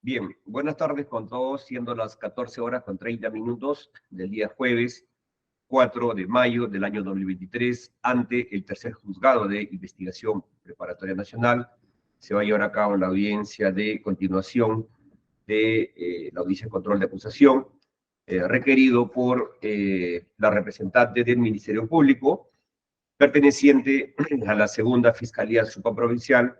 Bien, buenas tardes con todos, siendo las 14 horas con 30 minutos del día jueves 4 de mayo del año 2023, ante el tercer juzgado de investigación preparatoria nacional. Se va a llevar a cabo la audiencia de continuación de la audiencia de control de acusación, requerido por la representante del Ministerio Público, perteneciente a la segunda Fiscalía Supraprovincial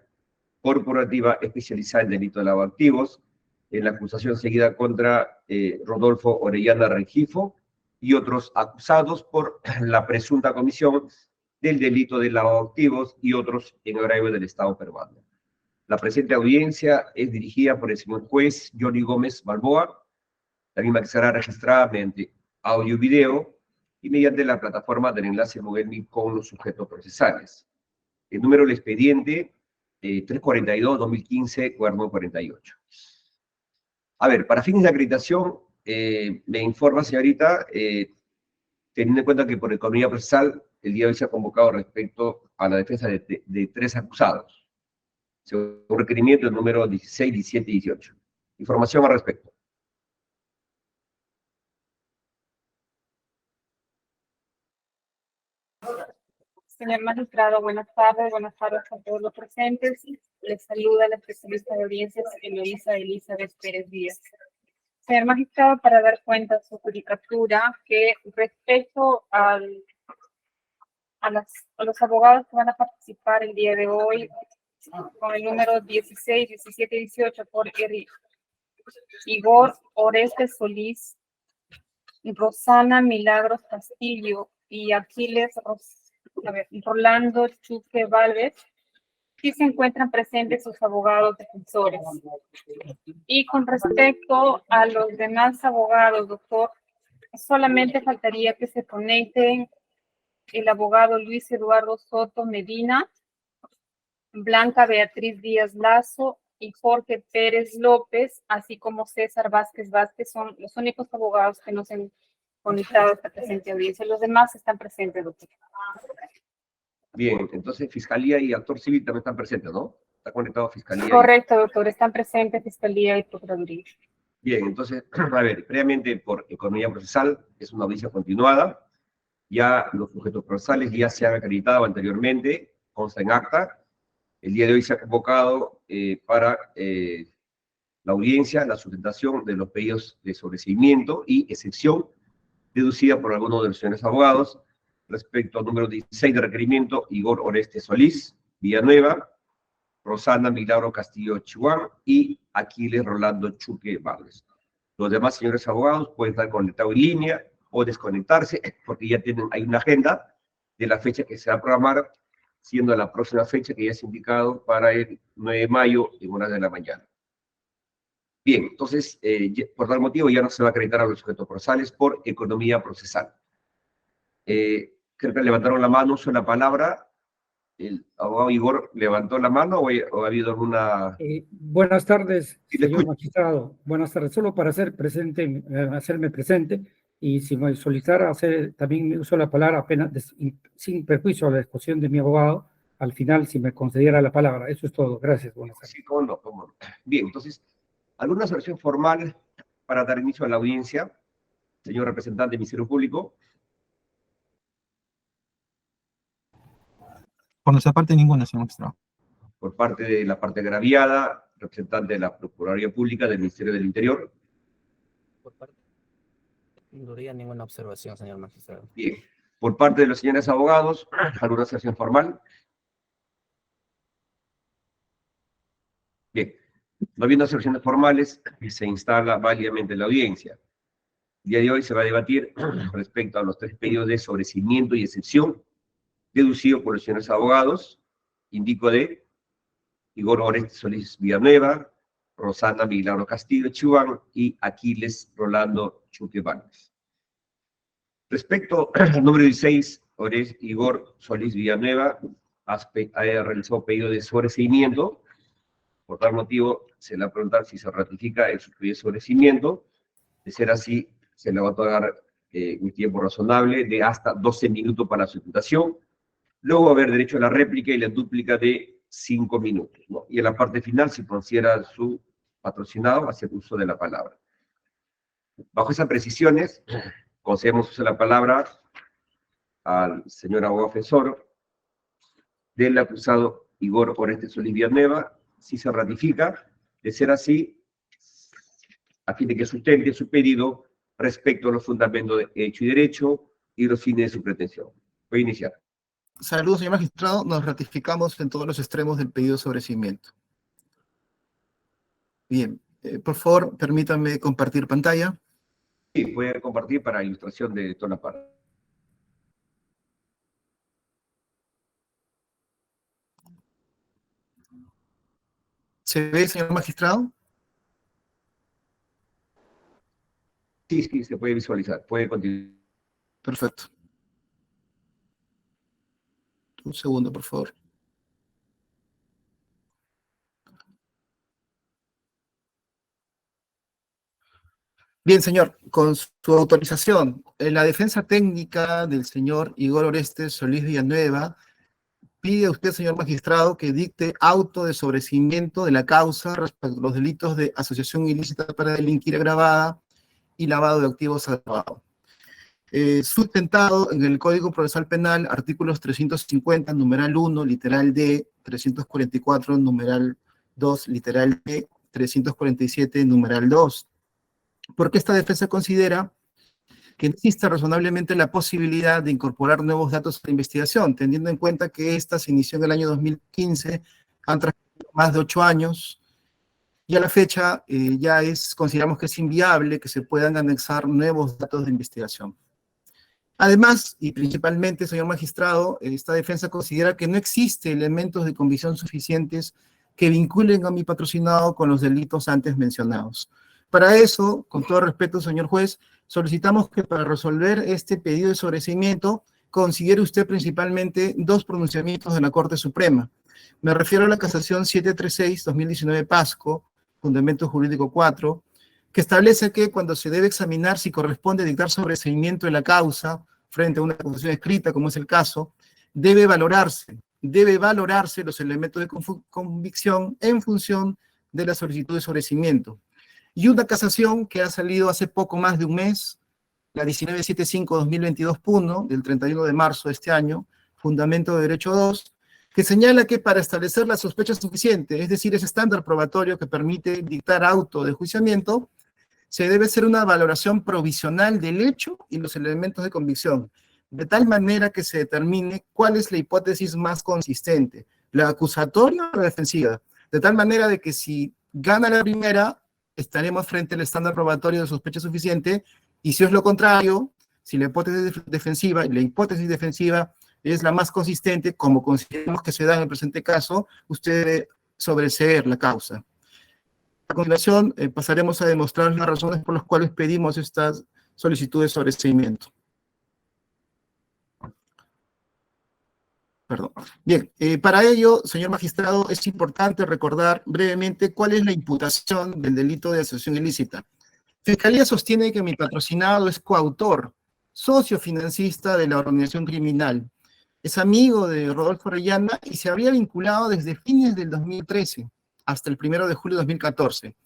Corporativa especializada en delito de lavado de activos, en la acusación seguida contra Rodolfo Orellana Rengifo y otros acusados por la presunta comisión del delito de lavado de activos y otros en agravio del Estado peruano. La presente audiencia es dirigida por el señor juez Johnny Gómez Balboa, la misma que será registrada mediante audio y video y mediante la plataforma del enlace Google Meet con los sujetos procesales. El número del expediente 342-2015, cuaderno 48. A ver, para fines de acreditación, me informa, señorita, teniendo en cuenta que por economía procesal, el día de hoy se ha convocado respecto a la defensa de 3 acusados, según requerimiento el número 16, 17 y 18. Información al respecto. Señor magistrado, buenas tardes a todos los presentes. Les saluda la especialista de audiencias Eloísa Elizabeth Pérez Díaz. Señor magistrado, para dar cuenta de su judicatura, que respecto a los abogados que van a participar el día de hoy, con el número 16, 17 y 18, por Igor Orestes Solís, Rosana Milagros Castillo y Aquiles Rolando Chuque Valves, sí se encuentran presentes sus abogados defensores. Y con respecto a los demás abogados, doctor, solamente faltaría que se conecten el abogado Luis Eduardo Soto Medina, Blanca Beatriz Díaz Lazo y Jorge Pérez López, así como César Vázquez Vázquez, son los únicos abogados que no se han conectado a esta presente audiencia. Los demás están presentes, doctor. Bien, entonces Fiscalía y Actor Civil también están presentes, ¿no? Está conectado Fiscalía. Correcto, doctor, están presentes Fiscalía y Procuraduría. Bien, entonces, a ver, previamente por economía procesal, es una audiencia continuada, ya los sujetos procesales ya se han acreditado anteriormente, consta en acta. El día de hoy se ha convocado para la audiencia la sustentación de los pedidos de sobreseimiento y excepción deducida por algunos de los señores abogados respecto al número 16 de requerimiento, Igor Orestes Solís, Villanueva, Rosana Milagro Castillo Chihuahua y Aquiles Rolando Chuque Valles. Los demás señores abogados pueden estar conectados en línea o desconectarse porque ya hay una agenda de la fecha que se va a programar, siendo la próxima fecha que ya es indicado para el 9 de mayo en horas de la mañana. Bien, entonces, por tal motivo ya no se va a acreditar a los sujetos procesales por economía procesal. Creo que levantaron la mano, uso la palabra. ¿El abogado Igor levantó la mano o ha habido alguna...? Buenas tardes, Sí, le señor escucho. magistrado. Buenas tardes. Solo para hacerme presente, y si me solicitara también me uso la palabra apenas sin perjuicio a la exposición de mi abogado, al final si me concediera la palabra. Eso es todo. Gracias. Buenas tardes. Sí, cómo no, cómo no. Bien, entonces, ¿alguna observación formal para dar inicio a la audiencia, señor representante del Ministerio Público? Por nuestra parte, ninguna, señor magistrado. Por parte de la parte agraviada, representante de la Procuraduría Pública del Ministerio del Interior. Por parte, no habría ninguna observación, señor magistrado. Bien. Por parte de los señores abogados, ¿alguna observación formal? Bien. No habiendo observaciones formales, se instala válidamente la audiencia. El día de hoy se va a debatir respecto a los 3 pedidos de sobreseimiento y excepción deducido por los señores abogados. Indico de Igor Orestes Solís Villanueva, Rosana Milagro Castillo Chihuahua y Aquiles Rolando Chuque Valles. Respecto al número 16, Igor Solís Villanueva ha realizado pedido de sobreseimiento. Por tal motivo, se le va a preguntar si se ratifica el pedido de sobreseimiento. De ser así, se le va a otorgar un tiempo razonable de hasta 12 minutos para su imputación. Luego va a haber derecho a la réplica y la dúplica de 5 minutos, ¿no? Y en la parte final se considera su patrocinado hacer uso de la palabra. Bajo esas precisiones, concedemos uso de la palabra al señor abogado defensor del acusado Igor Orestes Solís Villanueva, si se ratifica. De ser así, a fin de que sustente su pedido respecto a los fundamentos de hecho y derecho y los fines de su pretensión. Voy a iniciar. Saludos, señor magistrado. Nos ratificamos en todos los extremos del pedido de sobreseimiento. Bien, por favor, permítanme compartir pantalla. Sí, voy a compartir para ilustración de toda la parte. ¿Se ve, señor magistrado? Sí, sí, se puede visualizar. Puede continuar. Perfecto. Un segundo, por favor. Bien, señor, con su autorización, la defensa técnica del señor Igor Orestes Solís Villanueva pide a usted, señor magistrado, que dicte auto de sobreseimiento de la causa respecto a los delitos de asociación ilícita para delinquir agravada y lavado de activos agravado. Sustentado en el Código Procesal Penal, artículos 350, numeral 1, literal D, 344, numeral 2, literal D, 347, numeral 2. Porque esta defensa considera que existe razonablemente la posibilidad de incorporar nuevos datos a la investigación, teniendo en cuenta que esta se inició en el año 2015, han transcurrido más de 8 años, y a la fecha consideramos que es inviable que se puedan anexar nuevos datos de investigación. Además, y principalmente, señor magistrado, esta defensa considera que no existe elementos de convicción suficientes que vinculen a mi patrocinado con los delitos antes mencionados. Para eso, con todo respeto, señor juez, solicitamos que para resolver este pedido de sobreseimiento considere usted principalmente 2 pronunciamientos de la Corte Suprema. Me refiero a la casación 736-2019 Pasco, Fundamento Jurídico 4, que establece que cuando se debe examinar si corresponde dictar sobreseimiento de la causa frente a una acusación escrita, como es el caso, debe valorarse los elementos de convicción en función de la solicitud de sobreseimiento. Y una casación que ha salido hace poco más de un mes, la 1975-2022 Puno, del 31 de marzo de este año, Fundamento de Derecho 2, que señala que para establecer la sospecha suficiente, es decir, ese estándar probatorio que permite dictar auto de enjuiciamiento, se debe hacer una valoración provisional del hecho y los elementos de convicción, de tal manera que se determine cuál es la hipótesis más consistente, la acusatoria o la defensiva, de tal manera de que si gana la primera, estaremos frente al estándar probatorio de sospecha suficiente, y si es lo contrario, si la hipótesis defensiva es la más consistente, como consideramos que se da en el presente caso, usted debe sobreseer la causa. A continuación, pasaremos a demostrar las razones por las cuales pedimos estas solicitudes de sobreseimiento. Perdón. Bien, para ello, señor magistrado, es importante recordar brevemente cuál es la imputación del delito de asociación ilícita. Fiscalía sostiene que mi patrocinado es coautor, socio financista de la organización criminal. Es amigo de Rodolfo Orellana y se habría vinculado desde fines del 2013 hasta el 1 de julio de 2014.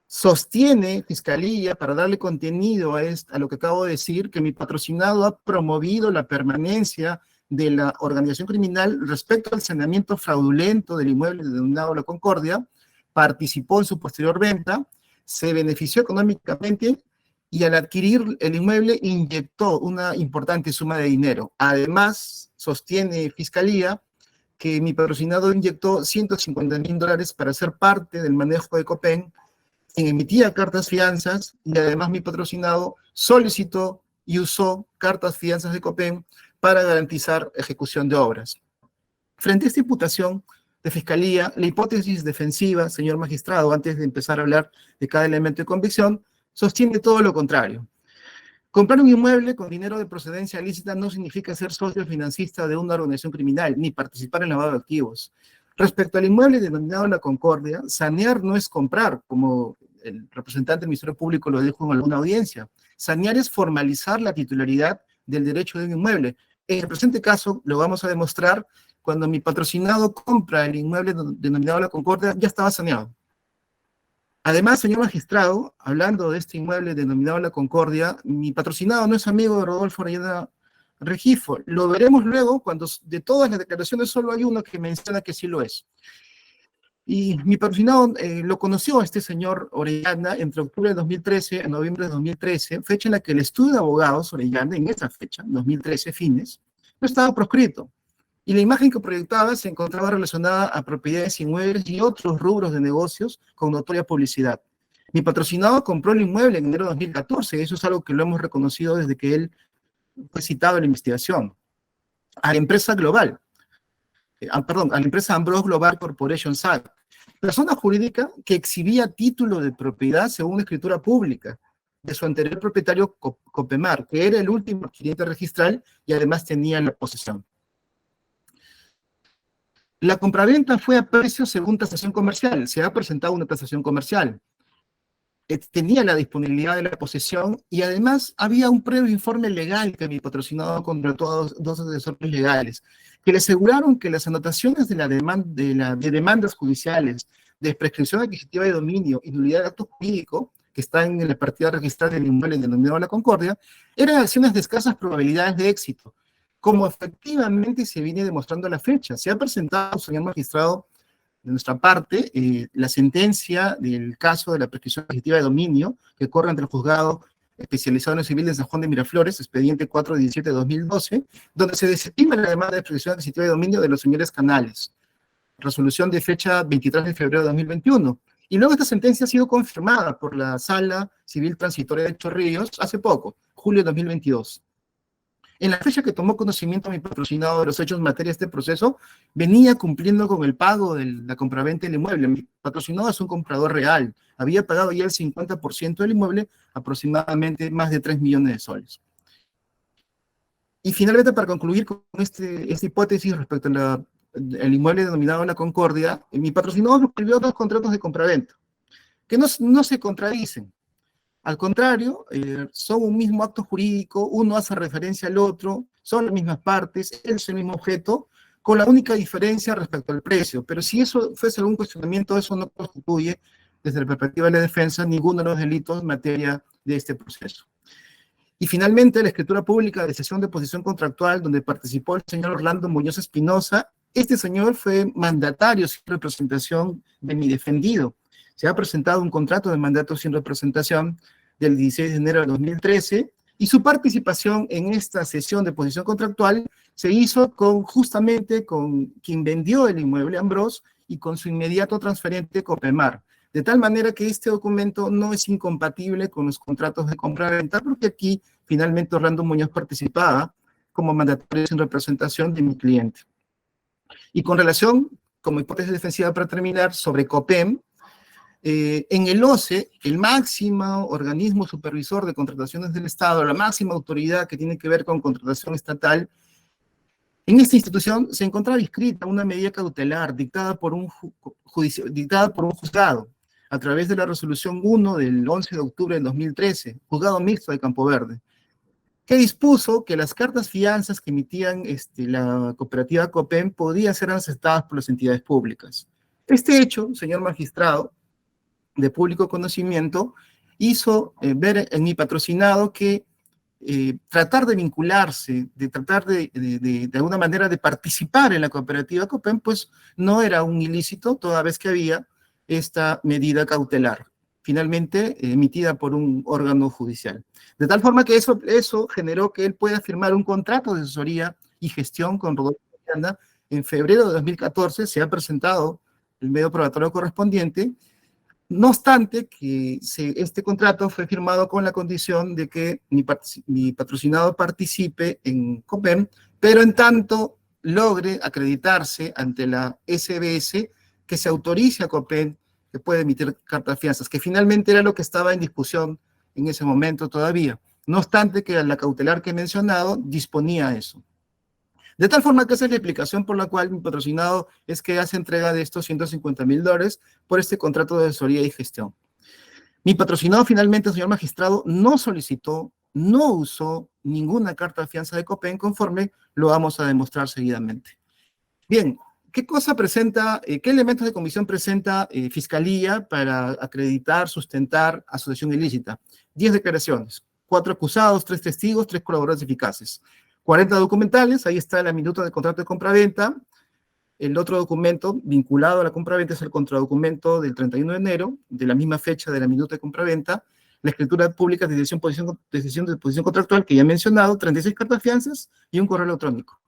Sostiene Fiscalía, para darle contenido a lo que acabo de decir, que mi patrocinado ha promovido la permanencia de la organización criminal respecto al saneamiento fraudulento del inmueble denominado La Concordia, participó en su posterior venta, se benefició económicamente y al adquirir el inmueble inyectó una importante suma de dinero. Además, sostiene Fiscalía que mi patrocinado inyectó $150,000 para ser parte del manejo de Copén, quien emitía cartas fianzas, y además mi patrocinado solicitó y usó cartas fianzas de Copén para garantizar ejecución de obras. Frente a esta imputación de Fiscalía, la hipótesis defensiva, señor magistrado, antes de empezar a hablar de cada elemento de convicción, sostiene todo lo contrario. Comprar un inmueble con dinero de procedencia ilícita no significa ser socio financista de una organización criminal, ni participar en lavado de activos. Respecto al inmueble denominado La Concordia, sanear no es comprar, como el representante del Ministerio Público lo dijo en alguna audiencia. Sanear es formalizar la titularidad del derecho de un inmueble. En el presente caso, lo vamos a demostrar, cuando mi patrocinado compra el inmueble denominado La Concordia, ya estaba saneado. Además, señor magistrado, hablando de este inmueble denominado La Concordia, mi patrocinado no es amigo de Rodolfo Orellana Regifo. Lo veremos luego cuando de todas las declaraciones solo hay uno que menciona que sí lo es. Y mi patrocinado lo conoció a este señor Orellana entre octubre de 2013 a noviembre de 2013, fecha en la que el estudio de abogados Orellana, en esa fecha, 2013 fines, no estaba proscrito. Y la imagen que proyectaba se encontraba relacionada a propiedades inmuebles y otros rubros de negocios con notoria publicidad. Mi patrocinado compró el inmueble en enero de 2014, y eso es algo que lo hemos reconocido desde que él fue citado en la investigación. A la empresa Global, a la empresa Ambrose Global Corporation SAC, persona jurídica que exhibía título de propiedad según la escritura pública de su anterior propietario Copemar, que era el último adquiriente registral y además tenía la posesión. La compraventa fue a precio según tasación comercial, se ha presentado una tasación comercial. Tenía la disponibilidad de la posesión y además había un previo informe legal que mi patrocinado contrató a dos asesores legales, que le aseguraron que las anotaciones de demandas judiciales, de prescripción adquisitiva de dominio y nulidad de acto jurídico, que están en la partida registrada del inmueble denominado La Concordia, eran acciones de escasas probabilidades de éxito, como efectivamente se viene demostrando a la fecha. Se ha presentado, señor magistrado, de nuestra parte, la sentencia del caso de la prescripción adquisitiva de dominio que corre ante el juzgado especializado en lo civil de San Juan de Miraflores, expediente 417 de 2012, donde se desestima la demanda de prescripción adquisitiva de dominio de los señores Canales. Resolución de fecha 23 de febrero de 2021. Y luego esta sentencia ha sido confirmada por la Sala Civil Transitoria de Chorrillos hace poco, julio de 2022. En la fecha que tomó conocimiento mi patrocinado de los hechos en materia de este proceso, venía cumpliendo con el pago de la compraventa del inmueble. Mi patrocinado es un comprador real. Había pagado ya el 50% del inmueble, aproximadamente más de 3 millones de soles. Y finalmente, para concluir con esta hipótesis respecto al inmueble denominado La Concordia, mi patrocinado suscribió 2 contratos de compraventa, que no se contradicen. Al contrario, son un mismo acto jurídico, uno hace referencia al otro, son las mismas partes, es el mismo objeto, con la única diferencia respecto al precio. Pero si eso fuese algún cuestionamiento, eso no constituye, desde la perspectiva de la defensa, ninguno de los delitos en materia de este proceso. Y finalmente, la escritura pública de cesión de posición contractual, donde participó el señor Orlando Muñoz Espinosa, este señor fue mandatario sin representación de mi defendido. Se ha presentado un contrato de mandato sin representación del 16 de enero de 2013 y su participación en esta sesión de posición contractual se hizo justamente con quien vendió el inmueble, Ambrose, y con su inmediato transferente, Copemar. De tal manera que este documento no es incompatible con los contratos de compra-venta, porque aquí finalmente Orlando Muñoz participaba como mandatario sin representación de mi cliente. Y con relación, como hipótesis defensiva para terminar, sobre COPEM, en el OCE, el máximo organismo supervisor de contrataciones del Estado, la máxima autoridad que tiene que ver con contratación estatal, en esta institución se encontraba inscrita una medida cautelar dictada por un juzgado a través de la resolución 1 del 11 de octubre del 2013, juzgado mixto de Campo Verde, que dispuso que las cartas fianzas que emitían la cooperativa COPEM podían ser aceptadas por las entidades públicas. Este hecho, señor magistrado, de público conocimiento, hizo ver en mi patrocinado que tratar de vincularse, de tratar de alguna manera de participar en la cooperativa COPEM, pues no era un ilícito, toda vez que había esta medida cautelar, finalmente emitida por un órgano judicial. De tal forma que eso generó que él pueda firmar un contrato de asesoría y gestión con Rodolfo Orellana. En febrero de 2014 se ha presentado el medio probatorio correspondiente. No obstante, que este contrato fue firmado con la condición de que mi patrocinado participe en COPEM, pero en tanto logre acreditarse ante la SBS que se autorice a COPEM que puede emitir cartas fianzas, que finalmente era lo que estaba en discusión en ese momento todavía. No obstante que la cautelar que he mencionado disponía eso. De tal forma que esa es la explicación por la cual mi patrocinado es que hace entrega de estos $150,000 por este contrato de asesoría y gestión. Mi patrocinado finalmente, señor magistrado, no solicitó, no usó ninguna carta de fianza de COPEM conforme lo vamos a demostrar seguidamente. Bien, ¿Qué cosa presenta, qué elementos de comisión presenta Fiscalía para acreditar, sustentar asociación ilícita? 10 declaraciones, 4 acusados, 3 testigos, 3 colaboradores eficaces. 40 documentales, ahí está la minuta del contrato de compraventa. El otro documento vinculado a la compraventa es el contradocumento del 31 de enero, de la misma fecha de la minuta de compraventa, la escritura pública de decisión de posición contractual que ya he mencionado, 36 cartas fianzas y un correo electrónico.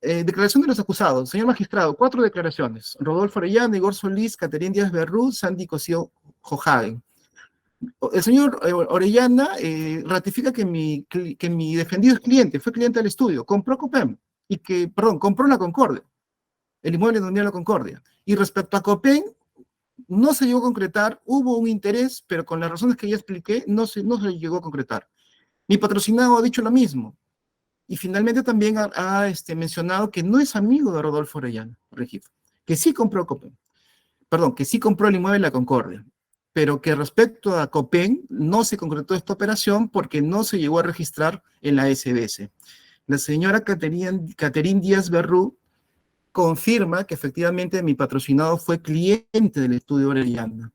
Declaración de los acusados. Señor magistrado, 4 declaraciones. Rodolfo Orellana, Igor Solís, Caterín Díaz Berrú, Sandy Cosío Johagen. El señor Orellana ratifica que mi defendido es cliente, fue cliente del estudio, compró Copem, compró la Concordia, el inmueble donde la Concordia. Y respecto a Copem, no se llegó a concretar, hubo un interés, pero con las razones que ya expliqué, no se llegó a concretar. Mi patrocinado ha dicho lo mismo. Y finalmente también ha mencionado que no es amigo de Rodolfo Orellana, Regif, que sí compró Copem, que sí compró el inmueble de la Concordia, pero que respecto a Copem no se concretó esta operación porque no se llegó a registrar en la SBS. La señora Caterín Díaz Berrú confirma que efectivamente mi patrocinado fue cliente del estudio Orellana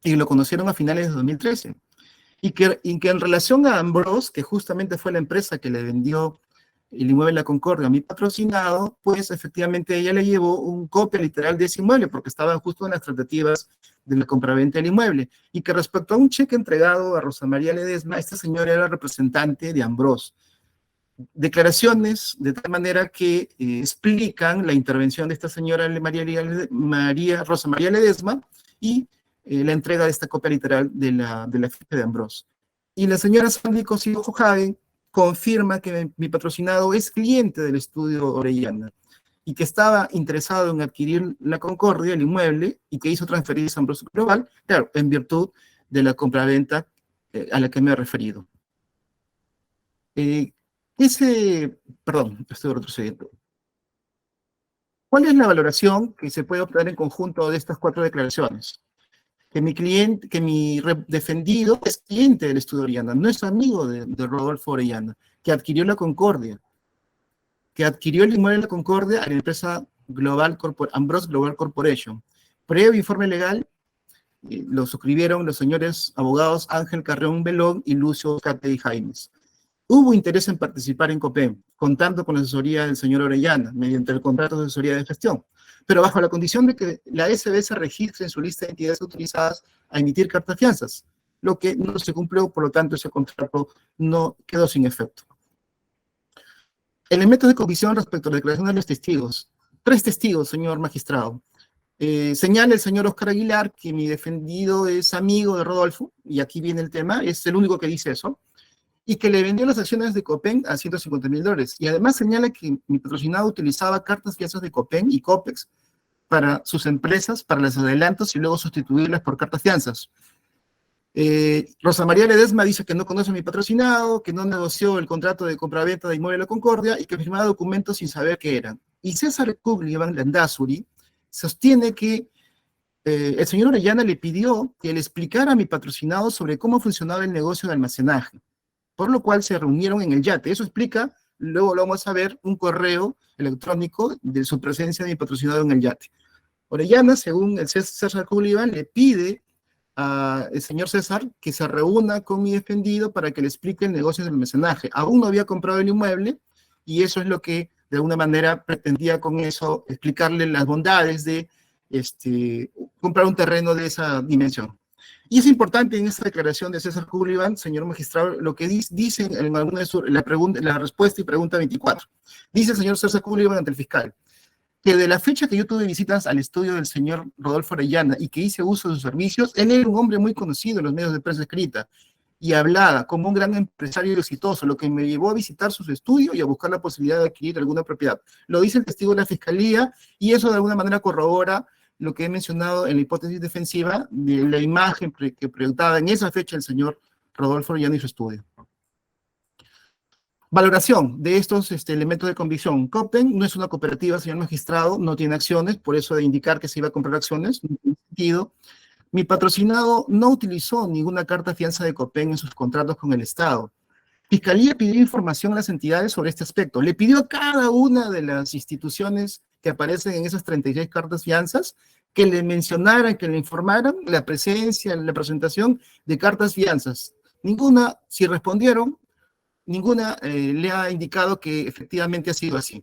y lo conocieron a finales de 2013. Y que en relación a Ambros, que justamente fue la empresa que le vendió el inmueble de la Concordia a mi patrocinado, pues efectivamente ella le llevó un copia literal de ese inmueble, porque estaban justo en las tratativas de la compraventa del inmueble. Y que respecto a un cheque entregado a Rosa María Ledesma, esta señora era representante de Ambros. Declaraciones de tal manera que explican la intervención de esta señora Rosa María Ledesma y la entrega de esta copia literal de la ficha de Ambros. Y la señora Sandy Cosío Johagen confirma que mi patrocinado es cliente del estudio Orellana y que estaba interesado en adquirir la Concordia, el inmueble, y que hizo transferirse a Ambros Global, claro, en virtud de la compraventa a la que me he referido. Estoy retrocediendo. ¿Cuál es la valoración que se puede obtener en conjunto de estas 4 declaraciones? Que mi defendido es cliente del estudio Orellana, no es amigo de Rodolfo Orellana, que adquirió la Concordia, que adquirió el inmueble de la Concordia a la empresa Ambros Global Corporation. Previo informe legal, lo suscribieron los señores abogados Ángel Carreón Belón y Lucio Cate y Jaimes. Hubo interés en participar en Copem, contando con la asesoría del señor Orellana, mediante el contrato de asesoría de gestión, pero bajo la condición de que la SBS registre en su lista de entidades autorizadas a emitir cartas fianzas, lo que no se cumplió, por lo tanto ese contrato no quedó sin efecto. Elementos de comisión respecto a la declaración de los testigos. 3 testigos, señor magistrado. Señala el señor Oscar Aguilar que mi defendido es amigo de Rodolfo, y aquí viene el tema, es el único que dice eso, y que le vendió las acciones de Copem a $150,000. Y además señala que mi patrocinado utilizaba cartas fianzas de Copem y Copex para sus empresas, para los adelantos y luego sustituirlas por cartas fianzas. Rosa María Ledesma dice que no conoce a mi patrocinado, que no negoció el contrato de compraventa de inmueble de la Concordia y que firmaba documentos sin saber qué eran. Y César Kuglivan Landazuri sostiene que el señor Orellana le pidió que le explicara a mi patrocinado sobre cómo funcionaba el negocio de almacenaje, por lo cual se reunieron en el yate. Eso explica, luego lo vamos a ver, un correo electrónico de su presencia de mi patrocinado en el yate. Orellana, según el César Kuglivan, le pide al señor César que se reúna con mi defendido para que le explique el negocio del almacenaje. Aún no había comprado el inmueble y eso es lo que de alguna manera pretendía con eso explicarle las bondades de comprar un terreno de esa dimensión. Y es importante en esta declaración de César Kuglivan, señor magistrado, lo que dicen en alguna de la respuesta y pregunta 24. Dice el señor César Kuglivan ante el fiscal que de la fecha que yo tuve visitas al estudio del señor Rodolfo Orellana y que hice uso de sus servicios, él era un hombre muy conocido en los medios de prensa escrita y hablaba como un gran empresario exitoso, lo que me llevó a visitar sus estudios y a buscar la posibilidad de adquirir alguna propiedad. Lo dice el testigo de la fiscalía y eso de alguna manera corrobora lo que he mencionado en la hipótesis defensiva de la imagen que proyectaba en esa fecha el señor Rodolfo Orellana y su estudio. Valoración de estos elementos de convicción. Copem no es una cooperativa, señor magistrado, no tiene acciones, por eso de indicar que se iba a comprar acciones, no tiene sentido. Mi patrocinado no utilizó ninguna carta fianza de Copem en sus contratos con el Estado. Fiscalía pidió información a las entidades sobre este aspecto. Le pidió a cada una de las instituciones que que aparecen en esas 36 cartas fianzas, que le mencionaran, que le informaran la presencia, la presentación de cartas fianzas. Ninguna, si respondieron, ninguna le ha indicado que efectivamente ha sido así.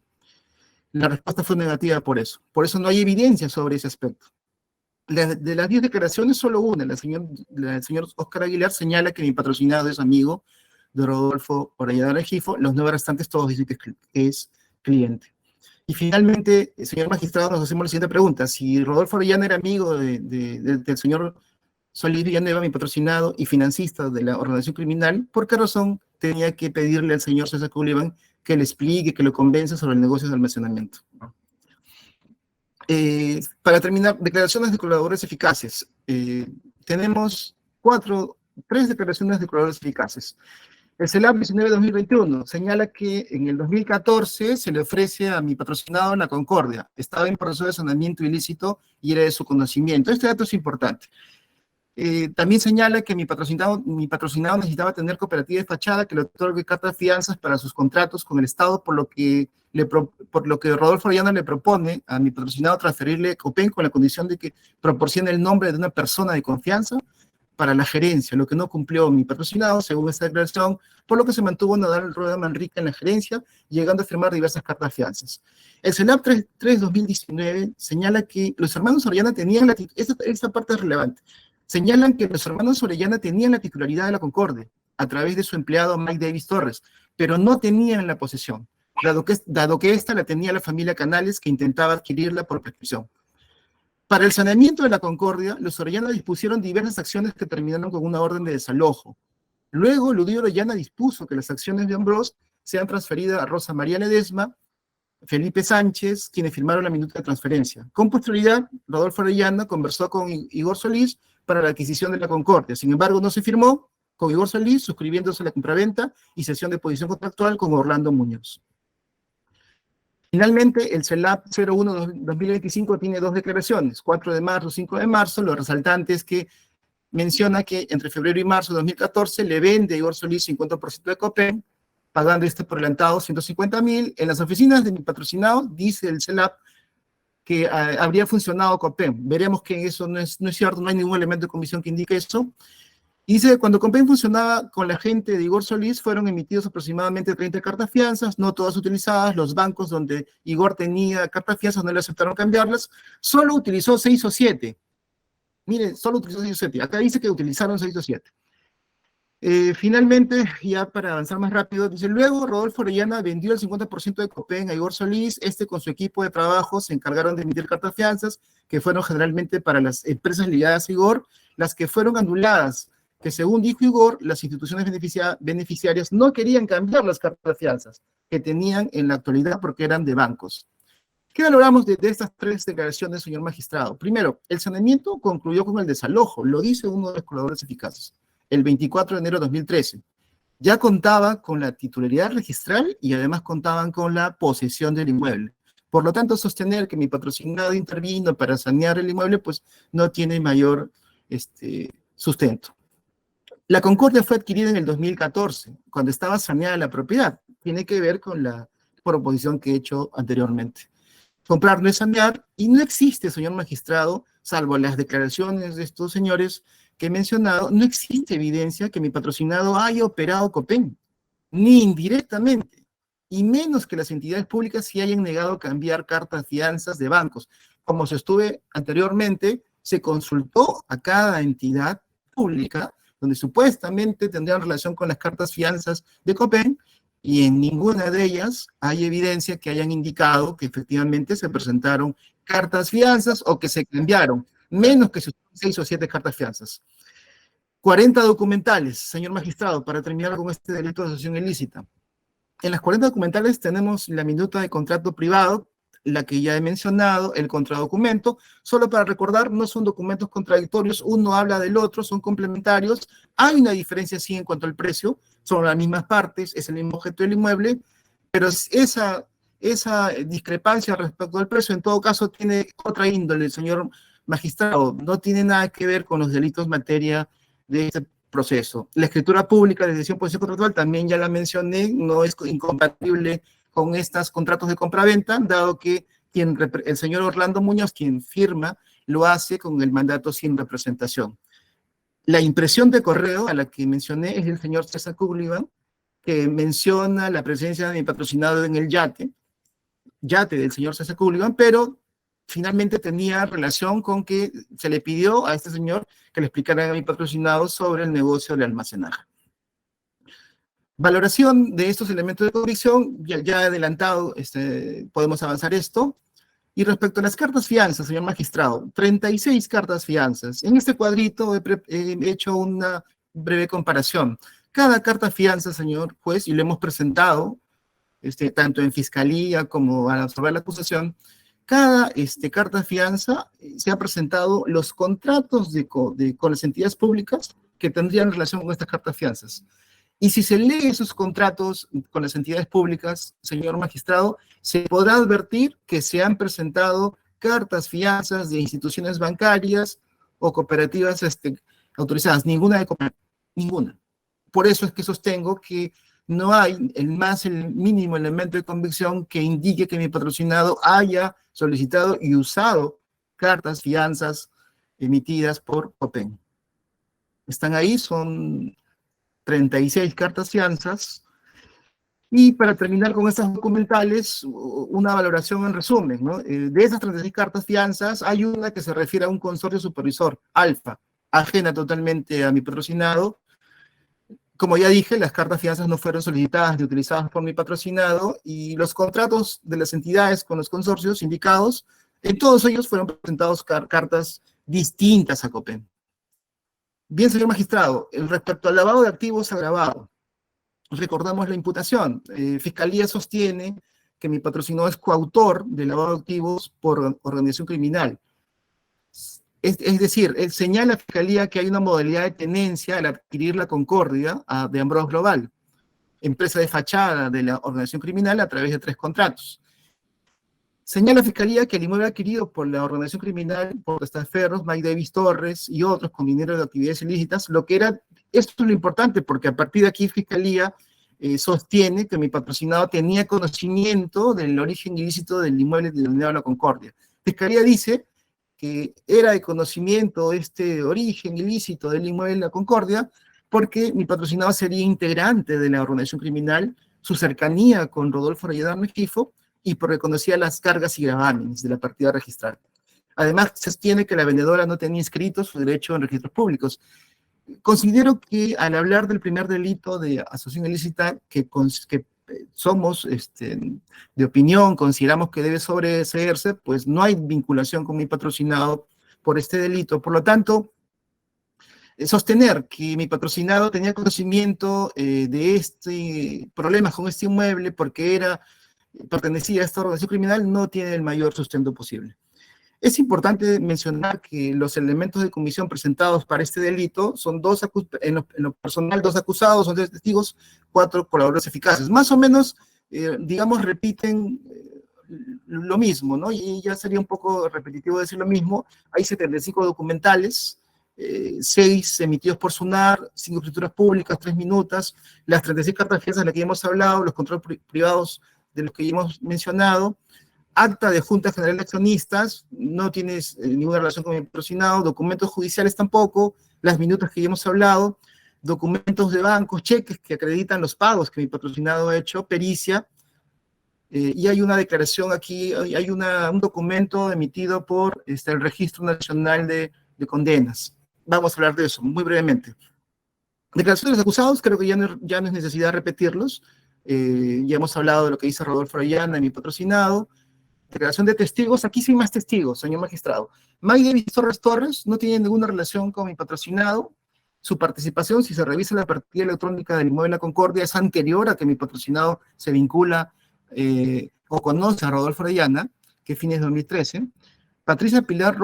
La respuesta fue negativa por eso. Por eso no hay evidencia sobre ese aspecto. De las 10 declaraciones, solo una, el señor Oscar Aguilar, señala que mi patrocinado es amigo de Rodolfo Orellana Rengifo. Los 9 restantes todos dicen que es cliente. Y finalmente, señor magistrado, nos hacemos la siguiente pregunta. Si Rodolfo Orellana era amigo del señor Solís Villanueva, mi patrocinado y financista de la organización criminal, ¿por qué razón tenía que pedirle al señor César Coulibaly que le explique, que lo convenza sobre el negocio de almacenamiento? Para terminar, declaraciones de colaboradores eficaces. Tenemos 3 declaraciones de colaboradores eficaces. El CELAP 19-2021 señala que en el 2014 se le ofrece a mi patrocinado la Concordia. Estaba en proceso de saneamiento ilícito y era de su conocimiento. Este dato es importante. También señala que mi patrocinado necesitaba tener cooperativa de fachada que le otorgue cartas de fianzas para sus contratos con el Estado, por lo que Rodolfo Orellana le propone a mi patrocinado transferirle Copén con la condición de que proporcione el nombre de una persona de confianza para la gerencia, lo que no cumplió mi patrocinado, según esta declaración, por lo que se mantuvo Nadal Rueda Manrique en la gerencia, llegando a firmar diversas cartas de fianzas. El CELAP 3-2019 señala que los hermanos Orellana tenían esta parte es relevante, señalan que los hermanos Orellana tenían la titularidad de la Concordia a través de su empleado Mike Davis Torres, pero no tenían la posesión, dado que esta la tenía la familia Canales, que intentaba adquirirla por prescripción. Para el saneamiento de la Concordia, los Orellana dispusieron diversas acciones que terminaron con una orden de desalojo. Luego, Ludío Orellana dispuso que las acciones de Ambrós sean transferidas a Rosa María Ledesma, Felipe Sánchez, quienes firmaron la minuta de transferencia. Con posterioridad, Rodolfo Orellana conversó con Igor Solís para la adquisición de la Concordia. Sin embargo, no se firmó con Igor Solís, suscribiéndose a la compraventa y cesión de posición contractual con Orlando Muñoz. Finalmente, el CELAP 01-2025 tiene 2 declaraciones, 4 de marzo, 5 de marzo. Lo resaltante es que menciona que entre febrero y marzo de 2014 le vende a Igor Solís 50% de Copén, pagando por adelantado 150.000. En las oficinas de mi patrocinado, dice el CELAP, que habría funcionado Copén. Veremos que eso no es cierto, no hay ningún elemento de comisión que indique eso. Dice, cuando Copén funcionaba con la gente de Igor Solís, fueron emitidos aproximadamente 30 cartas fianzas, no todas utilizadas. Los bancos donde Igor tenía cartas fianzas no le aceptaron cambiarlas. Solo utilizó 6 o 7. Miren, solo utilizó 6 o 7. Acá dice que utilizaron 6 o 7. Finalmente, ya para avanzar más rápido, dice, luego Rodolfo Orellana vendió el 50% de Copén a Igor Solís. Con su equipo de trabajo se encargaron de emitir cartas fianzas, que fueron generalmente para las empresas ligadas a Igor, las que fueron anuladas, que según dijo Igor, las instituciones beneficiarias no querían cambiar las cartas de fianzas que tenían en la actualidad porque eran de bancos. ¿Qué valoramos de estas 3 declaraciones, señor magistrado? Primero, el saneamiento concluyó con el desalojo, lo dice uno de los colaboradores eficaces, el 24 de enero de 2013. Ya contaba con la titularidad registral y además contaban con la posesión del inmueble. Por lo tanto, sostener que mi patrocinado intervino para sanear el inmueble, pues no tiene mayor sustento. La Concordia fue adquirida en el 2014, cuando estaba saneada la propiedad. Tiene que ver con la proposición que he hecho anteriormente. Comprar no es sanear, y no existe, señor magistrado, salvo las declaraciones de estos señores que he mencionado, no existe evidencia que mi patrocinado haya operado Copén, ni indirectamente, y menos que las entidades públicas se hayan negado a cambiar cartas fianzas de bancos. Como sostuve anteriormente, se consultó a cada entidad pública donde supuestamente tendrían relación con las cartas fianzas de Copén, y en ninguna de ellas hay evidencia que hayan indicado que efectivamente se presentaron cartas fianzas o que se cambiaron, menos que 6 o 7 cartas fianzas. 40 documentales, señor magistrado, para terminar con este delito de asociación ilícita. En las 40 documentales tenemos la minuta de contrato privado, la que ya he mencionado, el contradocumento. Solo para recordar, no son documentos contradictorios, uno habla del otro, son complementarios. Hay una diferencia, sí, en cuanto al precio, son las mismas partes, es el mismo objeto del inmueble, pero esa discrepancia respecto al precio, en todo caso, tiene otra índole, señor magistrado, no tiene nada que ver con los delitos en materia de este proceso. La escritura pública de decisión por posición contractual, también ya la mencioné, no es incompatible con estos contratos de compraventa, dado que el señor Orlando Muñoz, quien firma, lo hace con el mandato sin representación. La impresión de correo a la que mencioné es del señor César Cúblivan, que menciona la presencia de mi patrocinado en el yate del señor César Cúblivan, pero finalmente tenía relación con que se le pidió a este señor que le explicara a mi patrocinado sobre el negocio de almacenaje. Valoración de estos elementos de convicción, ya adelantado, podemos avanzar esto. Y respecto a las cartas fianzas, señor magistrado, 36 cartas fianzas. En este cuadrito he hecho una breve comparación. Cada carta fianza, señor juez, y lo hemos presentado, tanto en fiscalía como al absorber la acusación, cada carta fianza se ha presentado los contratos con las entidades públicas que tendrían relación con estas cartas fianzas. Y si se lee esos contratos con las entidades públicas, señor magistrado, se podrá advertir que se han presentado cartas fianzas de instituciones bancarias o cooperativas autorizadas. Ninguna. Por eso es que sostengo que no hay el mínimo elemento de convicción que indique que mi patrocinado haya solicitado y usado cartas fianzas emitidas por Copén. Están ahí, son 36 cartas fianzas. Y para terminar con estas documentales, una valoración en resumen, ¿no? De esas 36 cartas fianzas, hay una que se refiere a un consorcio supervisor, Alfa, ajena totalmente a mi patrocinado. Como ya dije, las cartas fianzas no fueron solicitadas ni utilizadas por mi patrocinado, y los contratos de las entidades con los consorcios indicados, en todos ellos fueron presentados cartas distintas a Copén. Bien, señor magistrado, respecto al lavado de activos agravado, recordamos la imputación. Fiscalía sostiene que mi patrocinador es coautor del lavado de activos por organización criminal. Es decir, señala a Fiscalía que hay una modalidad de tenencia al adquirir la Concordia de Ambros Global, empresa de fachada de la organización criminal a través de 3 contratos. Señala la Fiscalía que el inmueble adquirido por la organización criminal, por Testaferros, Mike Davis Torres y otros con dinero de actividades ilícitas, esto es lo importante, porque a partir de aquí Fiscalía sostiene que mi patrocinado tenía conocimiento del origen ilícito del inmueble denominado La Concordia. Fiscalía dice que era de conocimiento este origen ilícito del inmueble de La Concordia porque mi patrocinado sería integrante de la organización criminal, su cercanía con Rodolfo Arellano Mejifo, y porque conocía las cargas y gravámenes de la partida registral. Además, se sostiene que la vendedora no tenía inscrito su derecho en registros públicos. Considero que al hablar del primer delito de asociación ilícita, que somos de opinión, consideramos que debe sobreseerse, pues no hay vinculación con mi patrocinado por este delito. Por lo tanto, sostener que mi patrocinado tenía conocimiento de problemas con este inmueble porque pertenecía a esta organización criminal no tiene el mayor sustento posible. Es importante mencionar que los elementos de comisión presentados para este delito son en lo personal 2 acusados, son 3 testigos, 4 colaboradores eficaces. Más o menos, digamos, repiten lo mismo, ¿no? Y ya sería un poco repetitivo decir lo mismo. Hay 75 documentales, 6 emitidos por SUNAR, 5 escrituras públicas, 3 minutas, las 36 cartas fianzas de las que hemos hablado, los controles privados de los que ya hemos mencionado, acta de Junta General de Accionistas, no tiene ninguna relación con mi patrocinado, documentos judiciales tampoco, las minutas que ya hemos hablado, documentos de bancos, cheques que acreditan los pagos que mi patrocinado ha hecho, pericia, y hay una declaración aquí, hay un documento emitido por el Registro Nacional de Condenas. Vamos a hablar de eso muy brevemente. Declaración de los acusados, creo que ya no es necesidad repetirlos. Ya hemos hablado de lo que dice Rodolfo Arellano, mi patrocinado. Declaración de testigos, aquí sí hay más testigos, señor magistrado. Mike Davis Torres no tiene ninguna relación con mi patrocinado. Su participación, si se revisa la partida electrónica del inmueble La Concordia, es anterior a que mi patrocinado se vincula o conoce a Rodolfo Arellano, que fines de 2013. Patricia Pilar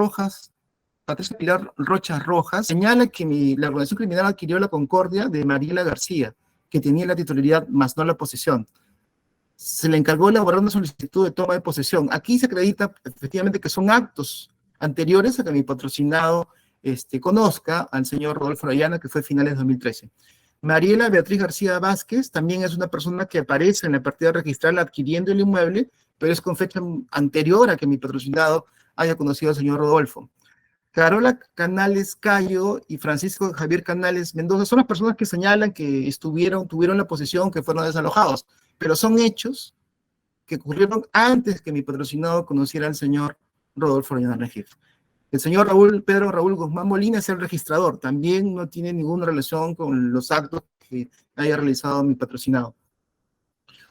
Rocha Rojas señala que la organización criminal adquirió La Concordia de Mariela García, que tenía la titularidad más no la posesión. Se le encargó elaborar una solicitud de toma de posesión. Aquí se acredita efectivamente que son actos anteriores a que mi patrocinado conozca al señor Rodolfo Arellano, que fue a finales de 2013. Mariela Beatriz García Vázquez también es una persona que aparece en la partida registral adquiriendo el inmueble, pero es con fecha anterior a que mi patrocinado haya conocido al señor Rodolfo. Carola Canales Cayo y Francisco Javier Canales Mendoza son las personas que señalan que tuvieron la posesión, que fueron desalojados, pero son hechos que ocurrieron antes que mi patrocinado conociera al señor Rodolfo Orellana Rengifo. El señor Pedro Raúl Guzmán Molina es el registrador, también no tiene ninguna relación con los actos que haya realizado mi patrocinado.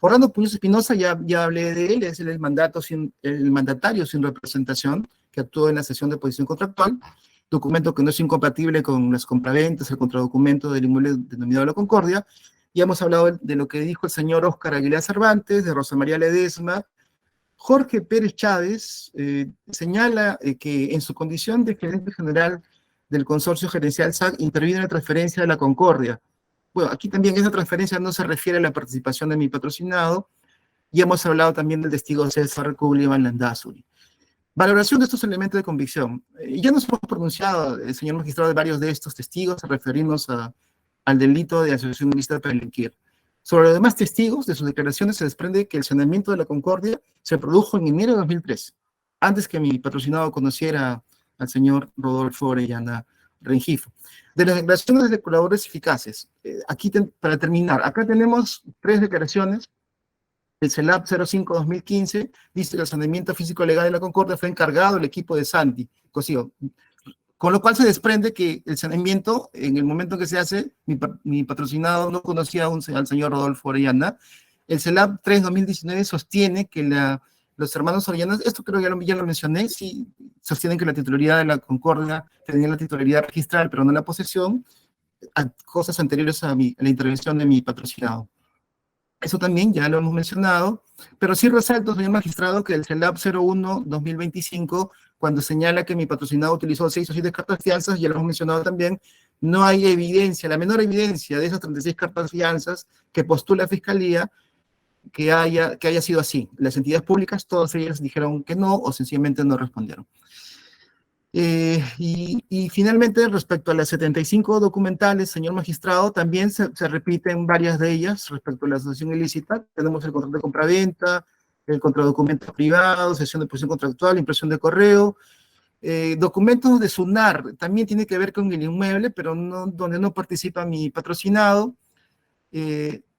Orlando Puñoz Espinosa, ya hablé de él, es el mandatario sin representación, que actuó en la sesión de posición contractual, documento que no es incompatible con las compraventas, el contradocumento del inmueble denominado La Concordia. Ya hemos hablado de lo que dijo el señor Óscar Aguilar Cervantes, de Rosa María Ledesma. Jorge Pérez Chávez señala que en su condición de gerente general del consorcio gerencial SAC interviene en la transferencia de La Concordia. Bueno, aquí también esa transferencia no se refiere a la participación de mi patrocinado, y hemos hablado también del testigo César Kubliman Landazuri. Valoración de estos elementos de convicción. Ya nos hemos pronunciado, el señor magistrado, de varios de estos testigos, a referirnos al delito de asociación ilícita para delinquir. Sobre los demás testigos, de sus declaraciones se desprende que el saneamiento de La Concordia se produjo en enero de 2003, antes que mi patrocinado conociera al señor Rodolfo Orellana Rengifo. De las declaraciones de colaboradores eficaces, aquí para terminar, acá tenemos 3 declaraciones. El CELAP 05-2015 dice que el saneamiento físico legal de La Concordia fue encargado del equipo de Santi Cosío, con lo cual se desprende que el saneamiento, en el momento que se hace, mi patrocinado no conocía aún al señor Rodolfo Orellana. El CELAP 3-2019 sostiene que los hermanos Orellana, esto creo que ya lo mencioné, sí, sostienen que la titularidad de La Concordia tenía la titularidad registral, pero no la posesión, a cosas anteriores a la intervención de mi patrocinado. Eso también ya lo hemos mencionado, pero sí resalto, señor magistrado, que el CELAP 01-2025, cuando señala que mi patrocinado utilizó 6 o 7 cartas fianzas, ya lo hemos mencionado también, no hay evidencia, la menor evidencia de esas 36 cartas fianzas que postula la Fiscalía que haya sido así. Las entidades públicas, todas ellas dijeron que no o sencillamente no respondieron. Y finalmente, respecto a las 75 documentales, señor magistrado, también se repiten varias de ellas respecto a la asociación ilícita. Tenemos el contrato de compraventa, el contradocumento privado, sesión de posición contractual, impresión de correo, documentos de SUNAR, también tiene que ver con el inmueble, pero donde no participa mi patrocinado,